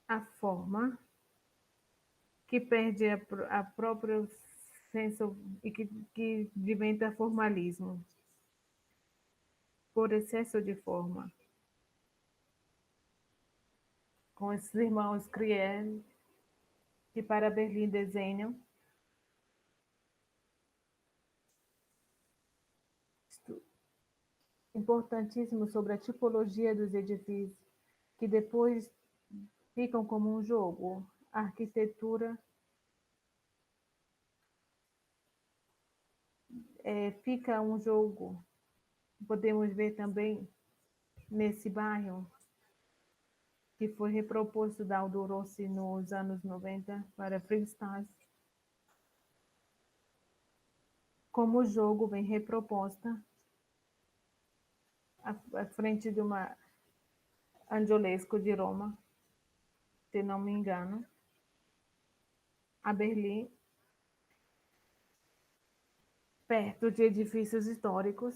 a forma que perde a próprio senso e que diventa formalismo por excesso de forma. Com esses irmãos Kriel, que para Berlim desenham importantíssimo sobre a tipologia dos edifícios, que depois ficam como um jogo. A arquitetura fica um jogo. Podemos ver também nesse bairro que foi reproposto da Aldo Rossi nos anos 90 para Freestars. Como o jogo vem reproposta à frente de uma Angiolesco de Roma, se não me engano, a Berlim, perto de edifícios históricos,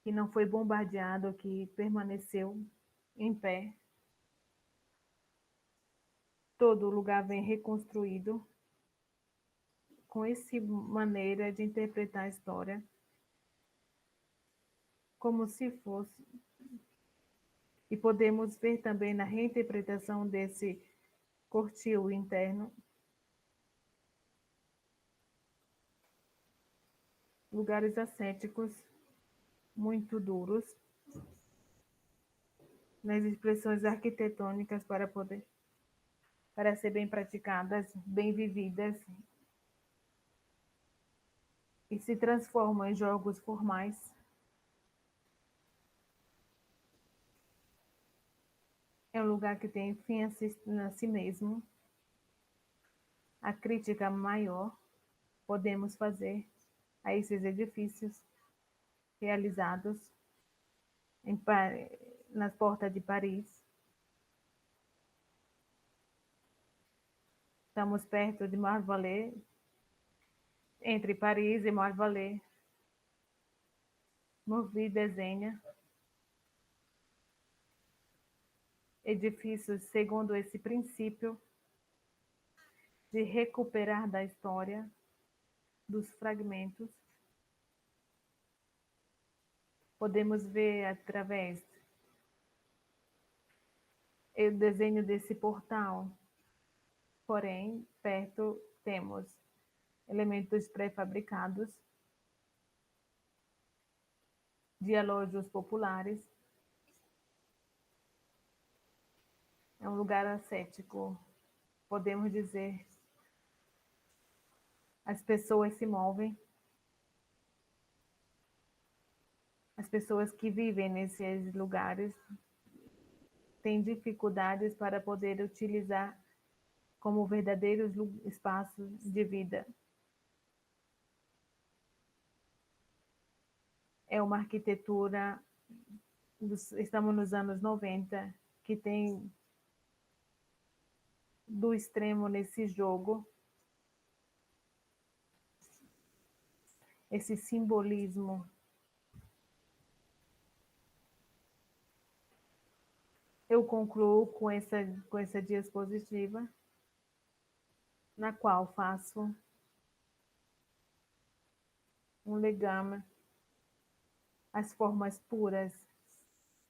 que não foi bombardeado, que permaneceu em pé. Todo lugar vem reconstruído com essa maneira de interpretar a história, como se fosse. E podemos ver também na reinterpretação desse cortil interno lugares ascéticos muito duros nas expressões arquitetônicas para ser bem praticadas, bem vividas e se transformam em jogos formais. É um lugar que tem fim a si mesmo. A crítica maior podemos fazer a esses edifícios realizados nas portas de Paris. Estamos perto de Marvalet, entre Paris e Marvalet. Movi desenha edifícios segundo esse princípio de recuperar da história, dos fragmentos. Podemos ver através do desenho desse portal, porém, perto temos elementos pré-fabricados, de alojos populares. É um lugar ascético, podemos dizer. As pessoas se movem. As pessoas que vivem nesses lugares têm dificuldades para poder utilizar como verdadeiros espaços de vida. É uma arquitetura, estamos nos anos 90, que tem do extremo nesse jogo, esse simbolismo. Eu concluo com essa diapositiva, na qual faço um legame, as formas puras,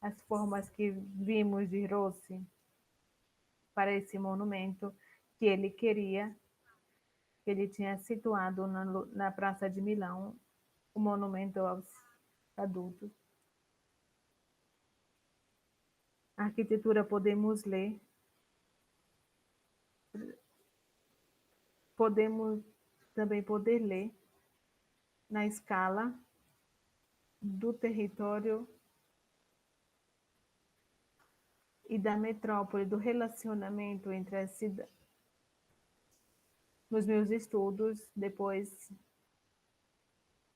as formas que vimos de Rossi para esse monumento que ele queria, que ele tinha situado na Praça de Milão, o monumento aos adultos. A arquitetura podemos ler, podemos também poder ler na escala do território e da metrópole, do relacionamento entre as cidades. Nos meus estudos, depois de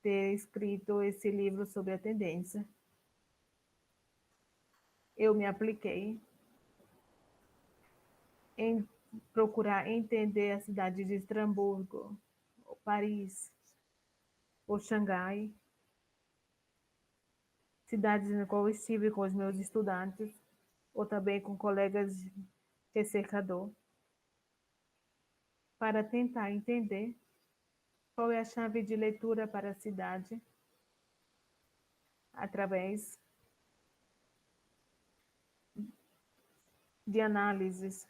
ter escrito esse livro sobre a tendência, eu me apliquei em procurar entender a cidade de Estrasburgo, ou Paris, ou Xangai, cidades na qual estive com os meus estudantes, ou também com colegas de cercador, para tentar entender qual é a chave de leitura para a cidade através de análises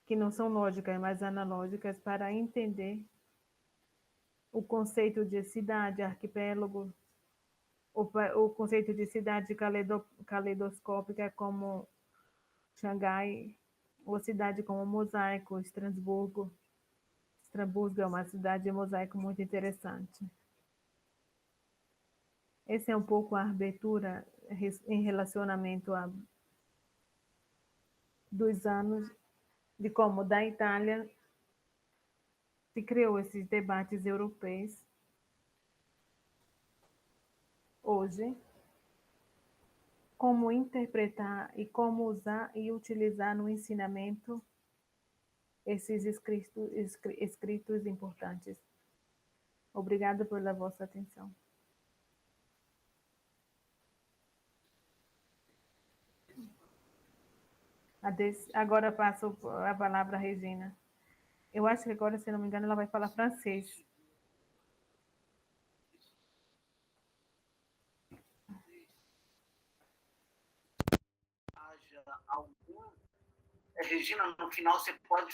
que não são lógicas, mas analógicas, para entender o conceito de cidade, arquipélago, o conceito de cidade caleidoscópica como Xangai, ou cidade como mosaico, Estrasburgo. Estrasburgo é uma cidade de mosaico muito interessante. Essa é um pouco a abertura em relacionamento a dos anos, de como da Itália se criou esses debates europeus. Hoje, como interpretar e como usar e utilizar no ensinamento esses escritos importantes. Obrigada pela vossa atenção. Agora passo a palavra à Regina. Eu acho que agora, se não me engano, ela vai falar francês. Haja algum. Regina, no final você pode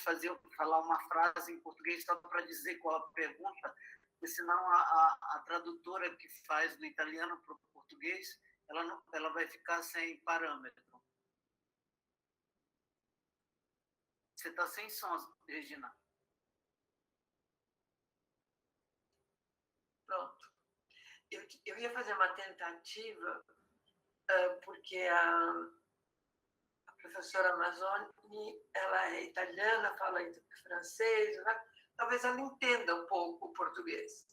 falar uma frase em português só para dizer qual a pergunta, porque senão a tradutora que faz do italiano para o português, ela vai ficar sem parâmetro. Você está sem som, Regina. Pronto. Eu ia fazer uma tentativa, porque a professora Mazzoni, ela é italiana, fala francês, né? Talvez ela entenda um pouco o português.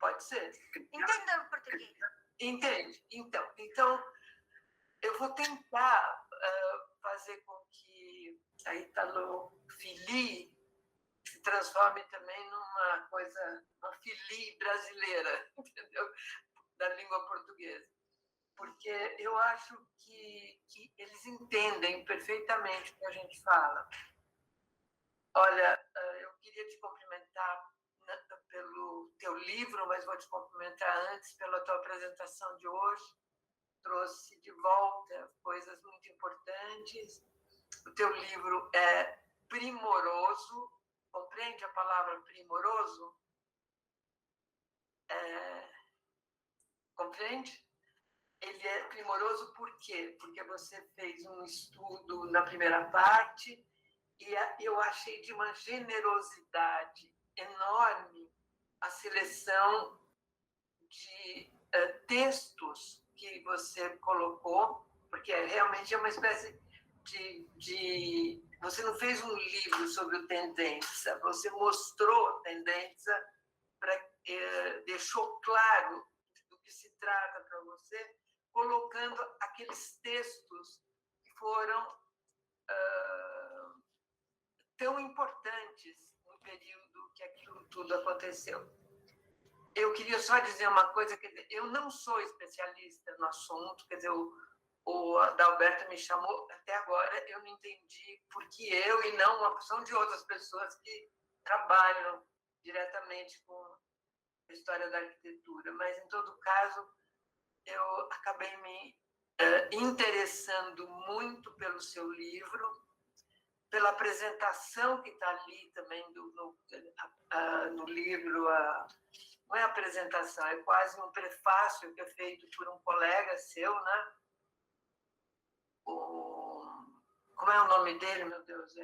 Pode ser? Entenda o português. Entende? Então, eu vou tentar fazer com que a italofilia se transforme também numa coisa, uma filia brasileira, entendeu? Da língua portuguesa. Porque eu acho que eles entendem perfeitamente o que a gente fala. Olha, eu queria te cumprimentar pelo teu livro, mas vou te cumprimentar antes pela tua apresentação de hoje. Trouxe de volta coisas muito importantes. O teu livro é primoroso. Compreende a palavra primoroso? Compreende? Ele é primoroso por quê? Porque você fez um estudo na primeira parte e eu achei de uma generosidade enorme a seleção de textos que você colocou, porque realmente é uma espécie de... Você não fez um livro sobre o tendência, você mostrou tendência, deixou claro do que se trata para você, colocando aqueles textos que foram tão importantes no período que aquilo tudo aconteceu. Eu queria só dizer uma coisa, quer dizer, eu não sou especialista no assunto, quer dizer, o Adalberto me chamou, até agora eu não entendi por que eu e não uma porção de outras pessoas que trabalham diretamente com a história da arquitetura, mas em todo caso eu acabei me interessando muito pelo seu livro, pela apresentação que está ali também no livro. Não é apresentação, é quase um prefácio que é feito por um colega seu, né? Como é o nome dele, meu Deus?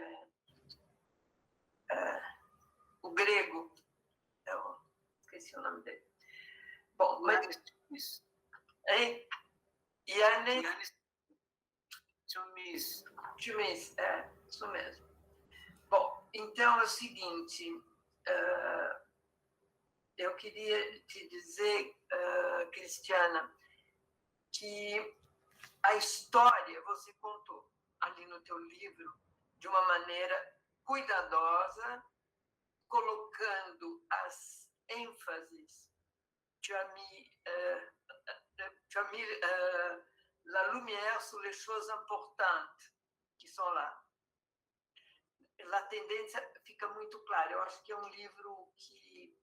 O grego. Esqueci o nome dele. Bom, mas... Hein? Yannis Tchumis, isso mesmo. Bom, então é o seguinte, eu queria te dizer, Cristiana, que a história você contou ali no teu livro de uma maneira cuidadosa, colocando as ênfases. Tu as mis la lumière sur les choses importantes que sont là. A tendência fica muito clara. Eu acho que é um livro que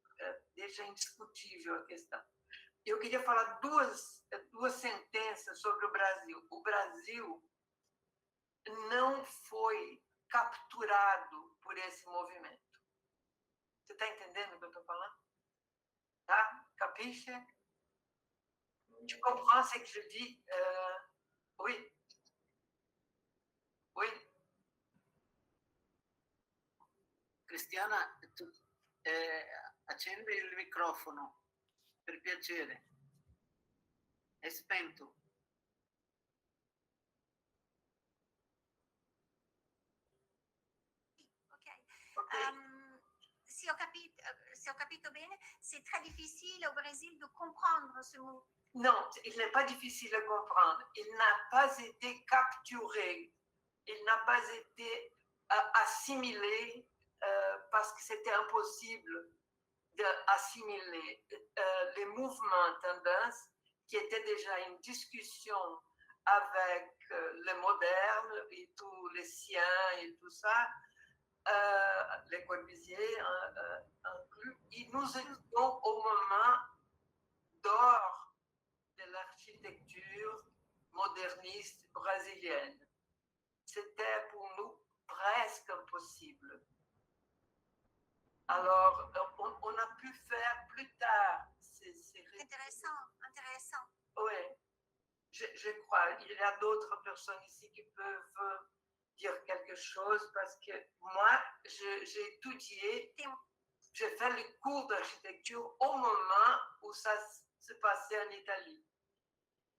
deixa indiscutível a questão. Eu queria falar duas sentenças sobre o Brasil. O Brasil não foi capturado por esse movimento. Você está entendendo o que eu estou falando? Tá? Capiche? Tu comprends ce que je dis? Oui. Oui. Cristiana, accendi il microfono, per piacere. È spento. Si ho capito bene, c'est très difficile au Brésil de comprendre ce mouvement. Non, il n'est pas difficile à comprendre. Il n'a pas été capturé. Il n'a pas été assimilé parce que c'était impossible d'assimiler les mouvements tendances qui étaient déjà une discussion avec les modernes et tous les siens et tout ça, les Corbusier inclus. Et nous étions au moment d'or de l'architecture moderniste brésilienne. C'était pour nous presque impossible. Alors, on a pu faire plus tard ces... Intéressant. Oui, je crois. Il y a d'autres personnes ici qui peuvent dire quelque chose parce que moi, j'ai étudié, j'ai fait les cours d'architecture au moment où ça se passait en Italie.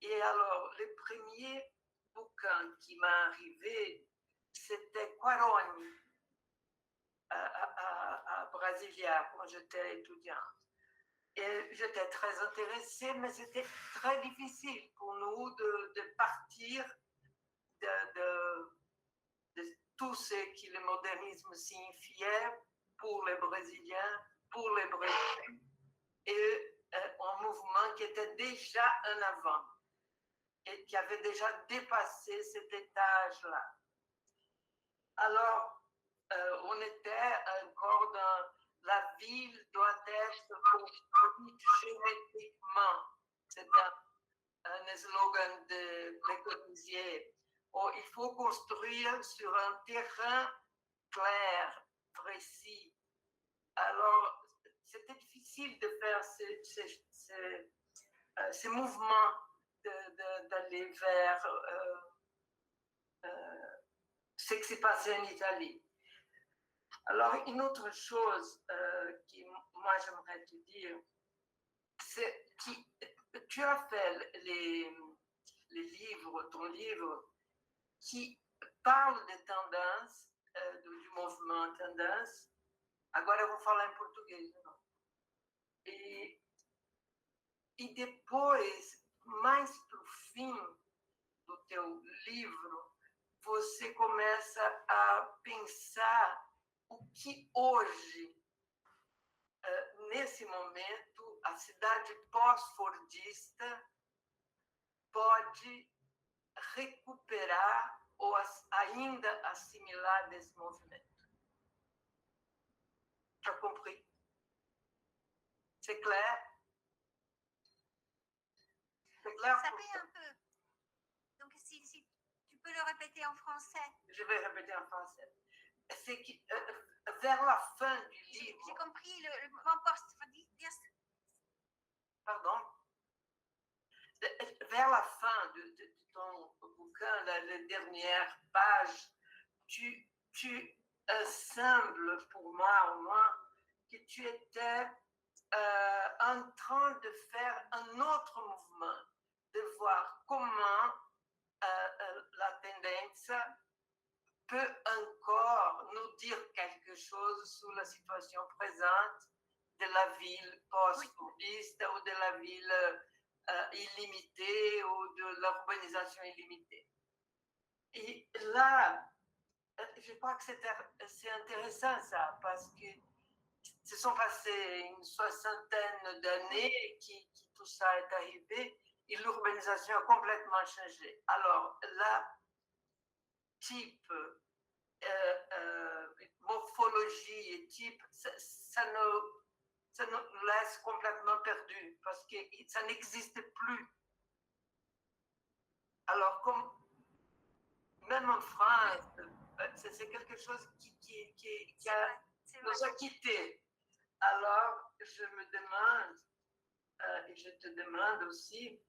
Et alors, le premier bouquin qui m'est arrivé, c'était Quaroni, à Brasilia, quand j'étais étudiante. Et j'étais très intéressée, mais c'était très difficile pour nous de partir de tout ce que le modernisme signifiait pour les Brésiliens, pour les Brésiliens, et un mouvement qui était déjà en avant et qui avait déjà dépassé cet étage-là. Alors, on était encore dans la ville doit être construite géométriquement. C'est un slogan de Le Corbusier. Il faut construire sur un terrain clair, précis. Alors, c'était difficile de faire ces mouvements, d'aller vers ce qui s'est passé en Italie. Alors, une autre chose que moi j'aimerais te dire, c'est que tu as fait les livres, ton livre, qui parle des tendances, du mouvement tendance. Agora eu vou falar em português, não? E depois, mais para o fim do teu livro, você começa a pensar o que hoje, nesse momento, a cidade pós-fordista pode recuperar ou ainda assimilar desse movimento. Tu as compris? C'est clair? C'est clair Ça pour fait toi? un peu. Donc, si tu peux le répéter en français. Je vais répéter en français. C'est que vers la fin du livre... J'ai compris le moment post. Pardon? Vers la fin de ton bouquin, les dernières pages, tu sembles, pour moi au moins, que tu étais en train de faire un autre mouvement, de voir comment la tendance peut encore nous dire quelque chose sur la situation présente de la ville post-fordiste ou de la ville illimitée ou de l'urbanisation illimitée. Et là, je crois que c'est intéressant ça, parce que se sont passées une soixantaine d'années qui tout ça est arrivé et l'urbanisation a complètement changé. Alors là, type, morphologie et type, ça nous laisse complètement perdus parce que ça n'existe plus. Alors, comme même en France, c'est quelque chose qui nous a quittés. Alors, je me demande, et je te demande aussi,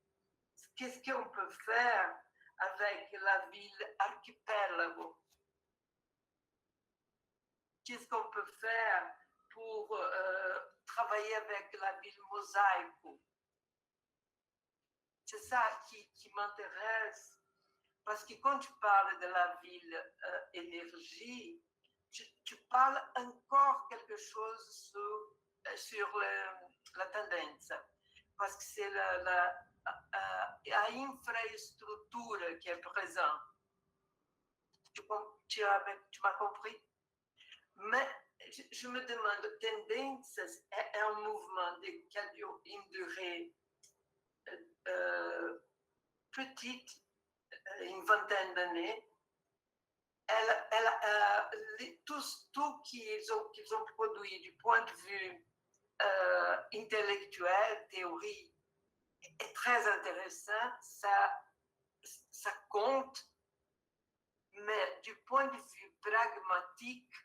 qu'est-ce qu'on peut faire avec la ville archipelago? Qu'est-ce qu'on peut faire pour travailler avec la ville mosaïque? C'est ça qui m'intéresse, parce que quand tu parles de la ville énergie, tu parles encore quelque chose sur la tendance, parce que c'est la infrastructure qui est présente. Tu m'as compris? Mais je me demande, tendance est un mouvement qui a une durée petite, une vingtaine d'années. Tout qu'ils ont produit du point de vue intellectuel, théorie, est très intéressant, ça compte, mais du point de vue pragmatique,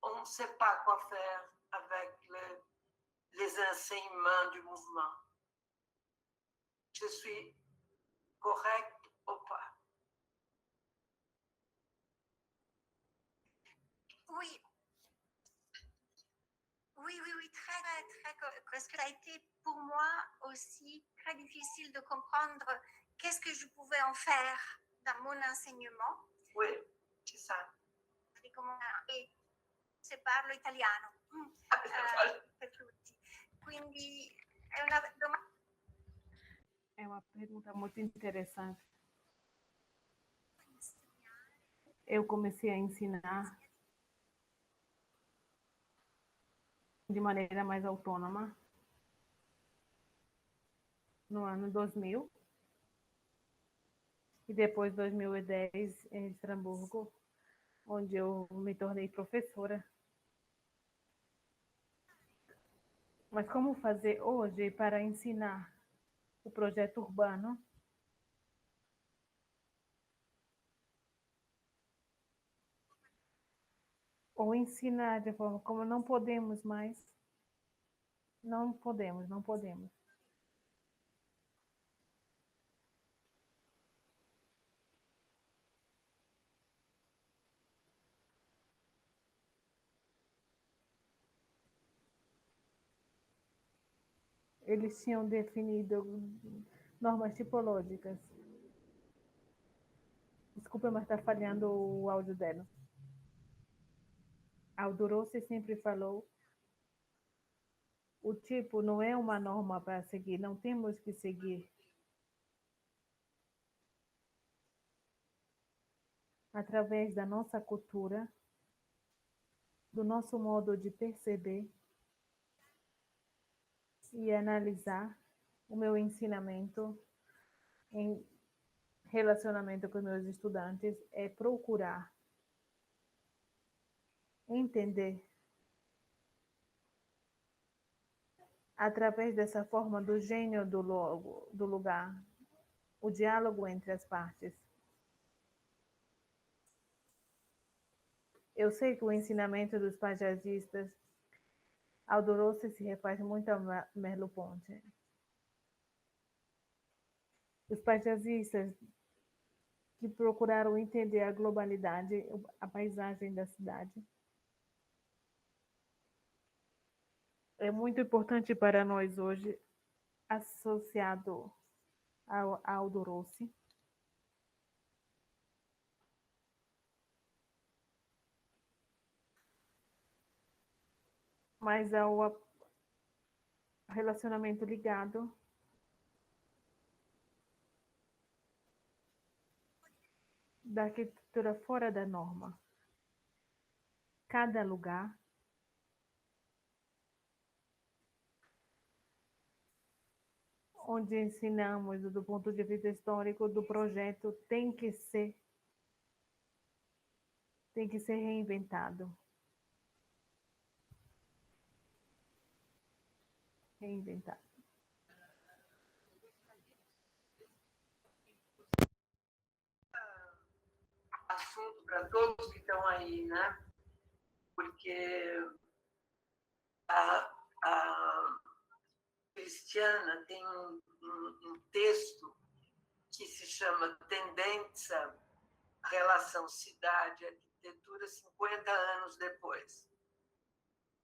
on ne sait pas quoi faire avec les enseignements du mouvement. Je suis correcte ou pas? Oui. Oui, très, parce que ça a été pour moi aussi très difficile de comprendre qu'est-ce que je pouvais en faire dans mon enseignement. Oui, c'est ça. E se parlo italiano per tutti. Quindi è una domanda. É uma pergunta muito interessante. Eu comecei a ensinar de maneira mais autônoma no ano 2000 e depois 2010 em Estrasburgo, onde eu me tornei professora. Mas como fazer hoje para ensinar o projeto urbano ou ensinar de forma como não podemos mais? Não podemos. Eles tinham definido normas tipológicas. Desculpa, mas está falhando o áudio dela. Aldo Rossi sempre falou: o tipo não é uma norma para seguir, não temos que seguir. através da nossa cultura, do nosso modo de perceber e analisar o meu ensinamento em relacionamento com meus estudantes, é procurar entender através dessa forma do gênio do lugar, o diálogo entre as partes. Eu sei que o ensinamento dos paissagistas Aldo Rossi se refaz muito a Merleau-Ponty. Os paisagistas que procuraram entender a globalidade, a paisagem da cidade. É muito importante para nós hoje, associado ao Aldo Rossi. Mas ao relacionamento ligado da arquitetura fora da norma. Cada lugar onde ensinamos do ponto de vista histórico do projeto tem que ser reinventado. Reinventado. Assunto para todos que estão aí, né? Porque a Cristiana tem um texto que se chama Tendência, Relação Cidade e Arquitetura 50 anos depois,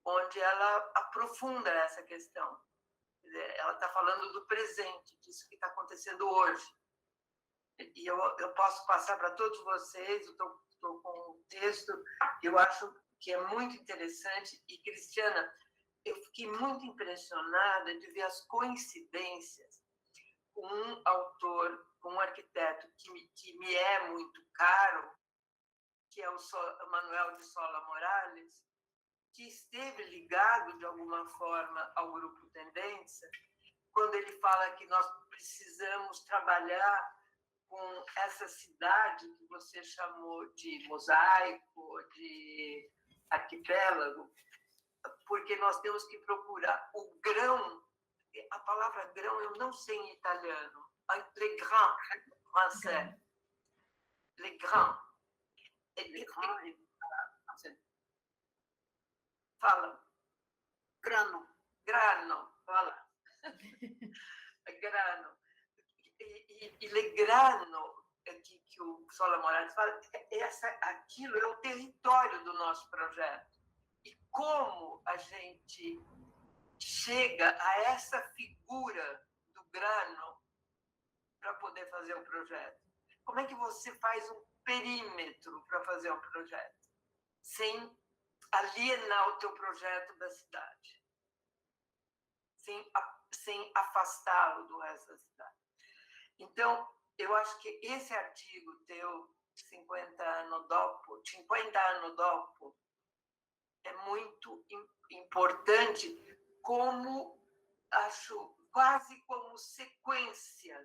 onde ela aprofunda essa questão. Quer dizer, ela está falando do presente, disso que está acontecendo hoje. E eu posso passar para todos vocês, eu estou com um texto, eu acho que é muito interessante. E, Cristiana, eu fiquei muito impressionada de ver as coincidências com um autor, com um arquiteto que me é muito caro, que é o Manuel de Sola Morales, que esteve ligado, de alguma forma, ao Grupo Tendência, quando ele fala que nós precisamos trabalhar com essa cidade que você chamou de mosaico, de arquipélago, porque nós temos que procurar o grão. A palavra grão eu não sei em italiano. Les grains, français. Les grains. Fala. Grano. Grano, fala. Grano. E le grano, que o Sola Morales fala, aquilo é o território do nosso projeto. E como a gente chega a essa figura do grano para poder fazer o projeto? Como é que você faz um perímetro para fazer um projeto sem alienar o teu projeto da cidade, sem afastá-lo do resto da cidade? Então, eu acho que esse artigo teu, 50 anni dopo, é muito importante, como, acho, quase como sequência.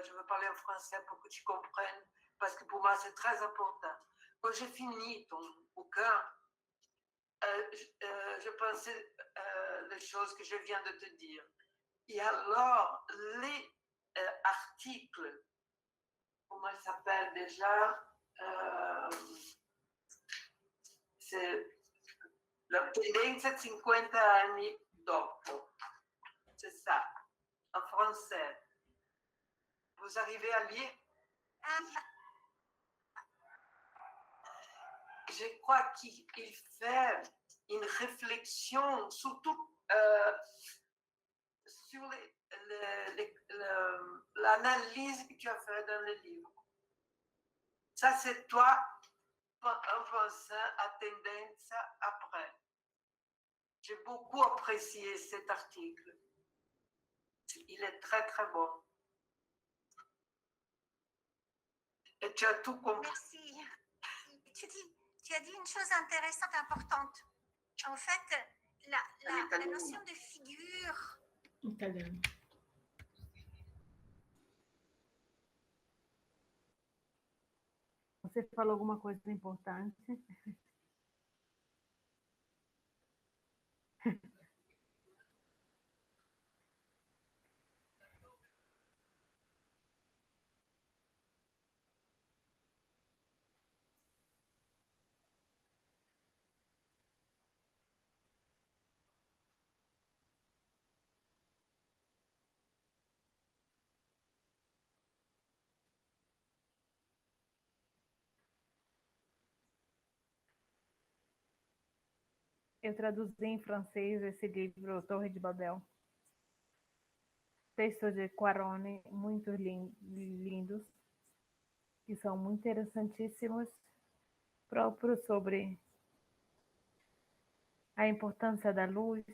Je vais parler en français pour que tu comprennes, parce que pour moi, c'est très important. Quand j'ai fini ton bouquin, je pensais les choses que je viens de te dire. Et alors, les articles, comment ils s'appellent déjà, c'est la Tendenza 50 anni dopo. C'est ça, en français. Vous arrivez à lire? Je crois qu'il fait une réflexion, surtout sur l'analyse que tu as faite dans le livre. Ça, c'est toi en pensant à Tendenza après. J'ai beaucoup apprécié cet article. Il est très, très bon. Et tu as tout compris. Merci. Tu as dit une chose intéressante, importante. En fait, la notion de figure. Italiano. Você falou alguma coisa importante? Eu traduzi em francês esse livro, Torre de Babel. Textos de Quarone, muito lindos, que são muito interessantíssimos, próprios sobre a importância da luz,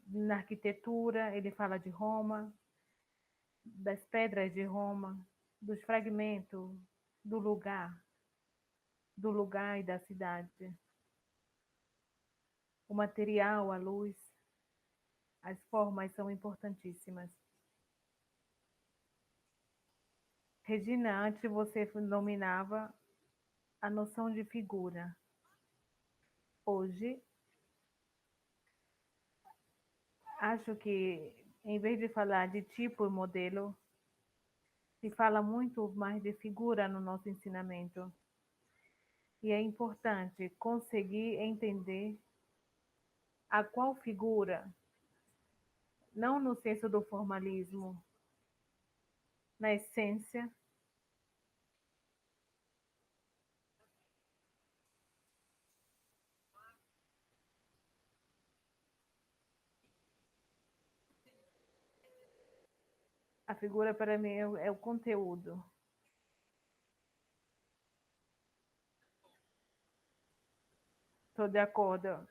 na arquitetura. Ele fala de Roma, das pedras de Roma, dos fragmentos, do lugar e da cidade. O material, a luz, as formas são importantíssimas. Regina, antes você dominava a noção de figura. Hoje, acho que, em vez de falar de tipo e modelo, se fala muito mais de figura no nosso ensinamento. E é importante conseguir entender a qual figura, não no senso do formalismo, na essência, a figura para mim é o conteúdo. Estou de acordo.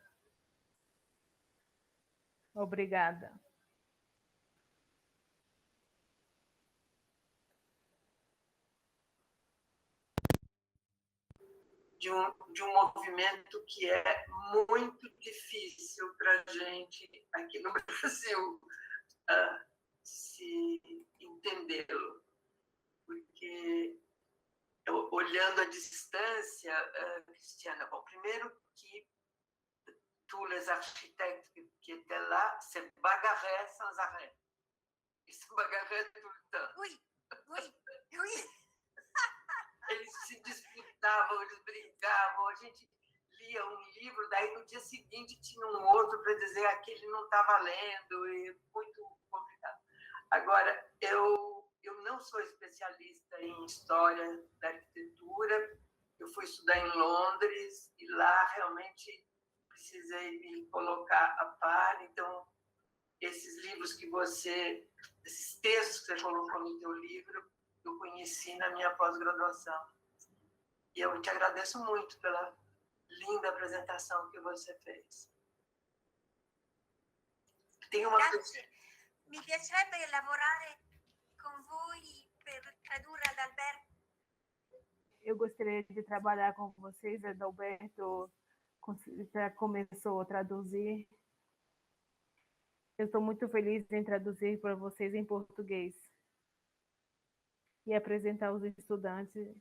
Obrigada. De um movimento que é muito difícil para a gente aqui no Brasil se entendê-lo, porque olhando à distância, Cristiana, bom, primeiro que tous les architectes qui étaient là se bagarraient sans arrêt. Ils se bagarraient tout le temps. Oui, oui, oui. Eles se disputavam, eles brigavam, a gente lia um livro, daí no dia seguinte tinha um outro para dizer aquele não está valendo, e muito complicado. Agora, eu não sou especialista em história da arquitetura, eu fui estudar em Londres e lá realmente precisei me colocar a par, então esses livros que você, esses textos que você colocou no teu livro, eu conheci na minha pós-graduação. E eu te agradeço muito pela linda apresentação que você fez. Tem uma Grazie. Mi piacerebbe lavorare con voi per tradurre ad Alberto. Eu gostaria de trabalhar com vocês. Adalberto já começou a traduzir. Eu estou muito feliz em traduzir para vocês em português e apresentar aos estudantes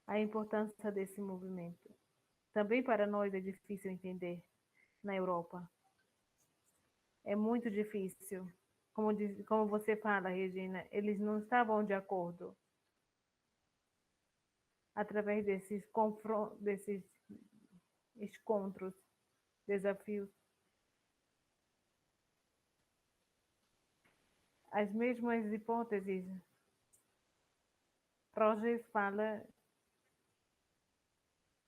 a importância desse movimento. Também para nós é difícil entender na Europa. É muito difícil. Como você fala, Regina, eles não estavam de acordo. Através desses confrontos, desses encontros, desafios. As mesmas hipóteses. Rogers fala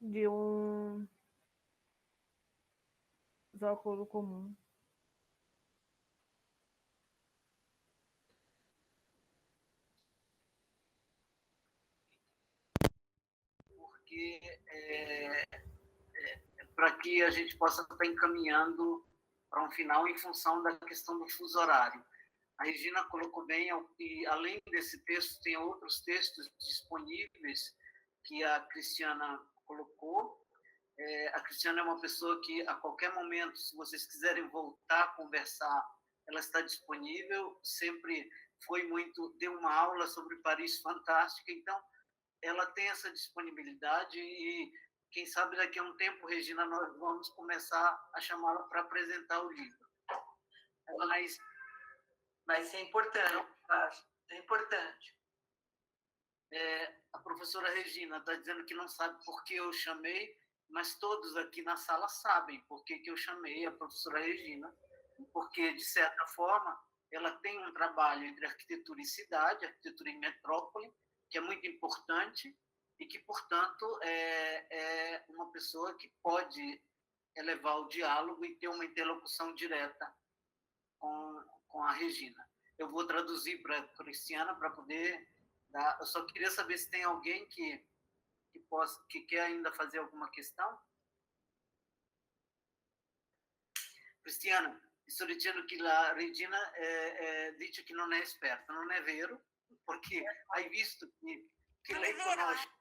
de um óculo comum. Porque para que a gente possa estar encaminhando para um final em função da questão do fuso horário. A Regina colocou bem, e além desse texto, tem outros textos disponíveis que a Cristiana colocou. A Cristiana é uma pessoa que, a qualquer momento, se vocês quiserem voltar a conversar, ela está disponível. Sempre deu uma aula sobre Paris fantástica, então ela tem essa disponibilidade e, quem sabe, daqui a um tempo, Regina, nós vamos começar a chamá-la para apresentar o livro. Mas é importante, acho. É importante. A professora Regina está dizendo que não sabe por que eu chamei, mas todos aqui na sala sabem por que eu chamei a professora Regina, porque, de certa forma, ela tem um trabalho entre arquitetura e cidade, arquitetura e metrópole, que é muito importante e que, portanto, é uma pessoa que pode elevar o diálogo e ter uma interlocução direta com a Regina. Eu vou traduzir para a Cristiana para poder dar. Eu só queria saber se tem alguém que quer ainda fazer alguma questão. Cristiana, sto dicendo che la Regina dice che non è esperta, non è vero, perché hai visto che lei conosce.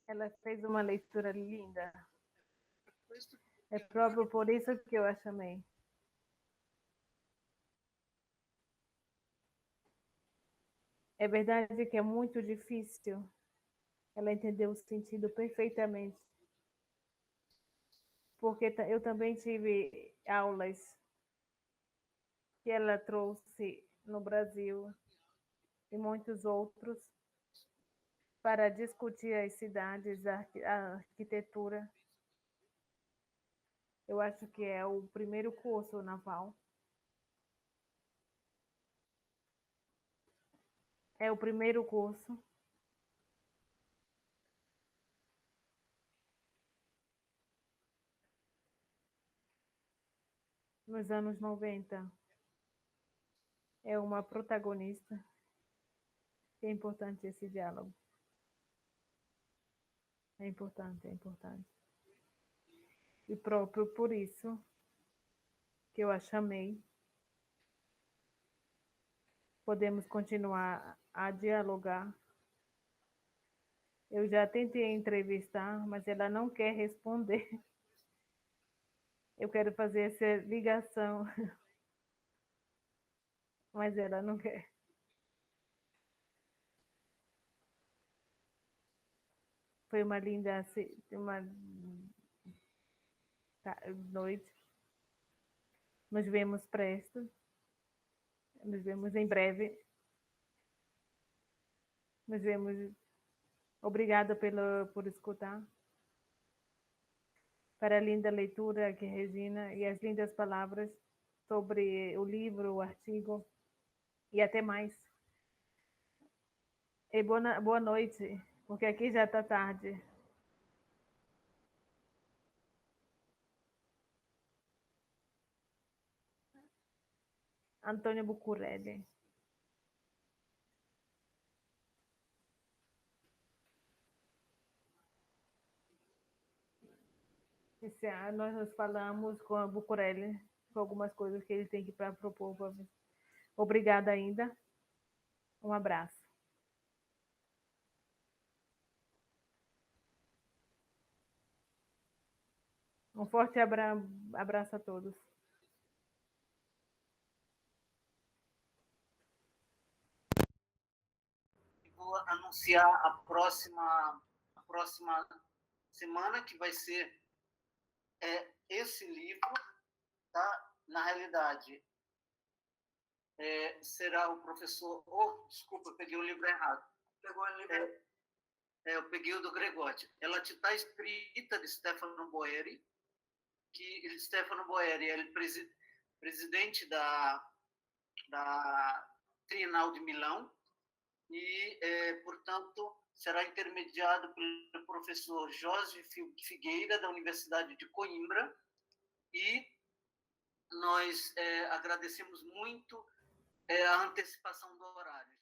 Ela fez uma leitura linda. É próprio por isso que eu a chamei. É verdade que é muito difícil. Ela entendeu o sentido perfeitamente. Porque eu também tive aulas que ela trouxe no Brasil e muitos outros para discutir as cidades, a arquitetura. Eu acho que é o primeiro curso naval. É o primeiro curso. Nos anos 90. É uma protagonista. É importante esse diálogo. É importante, é importante. E próprio por isso que eu a chamei. Podemos continuar a dialogar. Eu já tentei entrevistar, mas ela não quer responder. Eu quero fazer essa ligação, mas ela não quer. Foi uma linda noite. Nos vemos presto. Nos vemos em breve. Nos vemos. Obrigada por escutar. Para a linda leitura que Regina e as lindas palavras sobre o livro, o artigo. E até mais. E boa noite, porque aqui já está tarde. Antônio Bucurelli. Nós nos falamos com a Bucurelli, com algumas coisas que ele tem que para propor. Obrigada ainda. Um abraço. Um forte abraço a todos. Vou anunciar a próxima semana, que vai ser esse livro, tá? Na realidade, será o professor... desculpa, eu peguei o livro errado. Pegou o livro? Eu peguei o do Gregotti. Ela está escrita de Stefano Boeri, que Stefano Boeri é o presidente da Trienal de Milão e, portanto, será intermediado pelo professor Jorge Figueira, da Universidade de Coimbra, e nós agradecemos muito a antecipação do horário.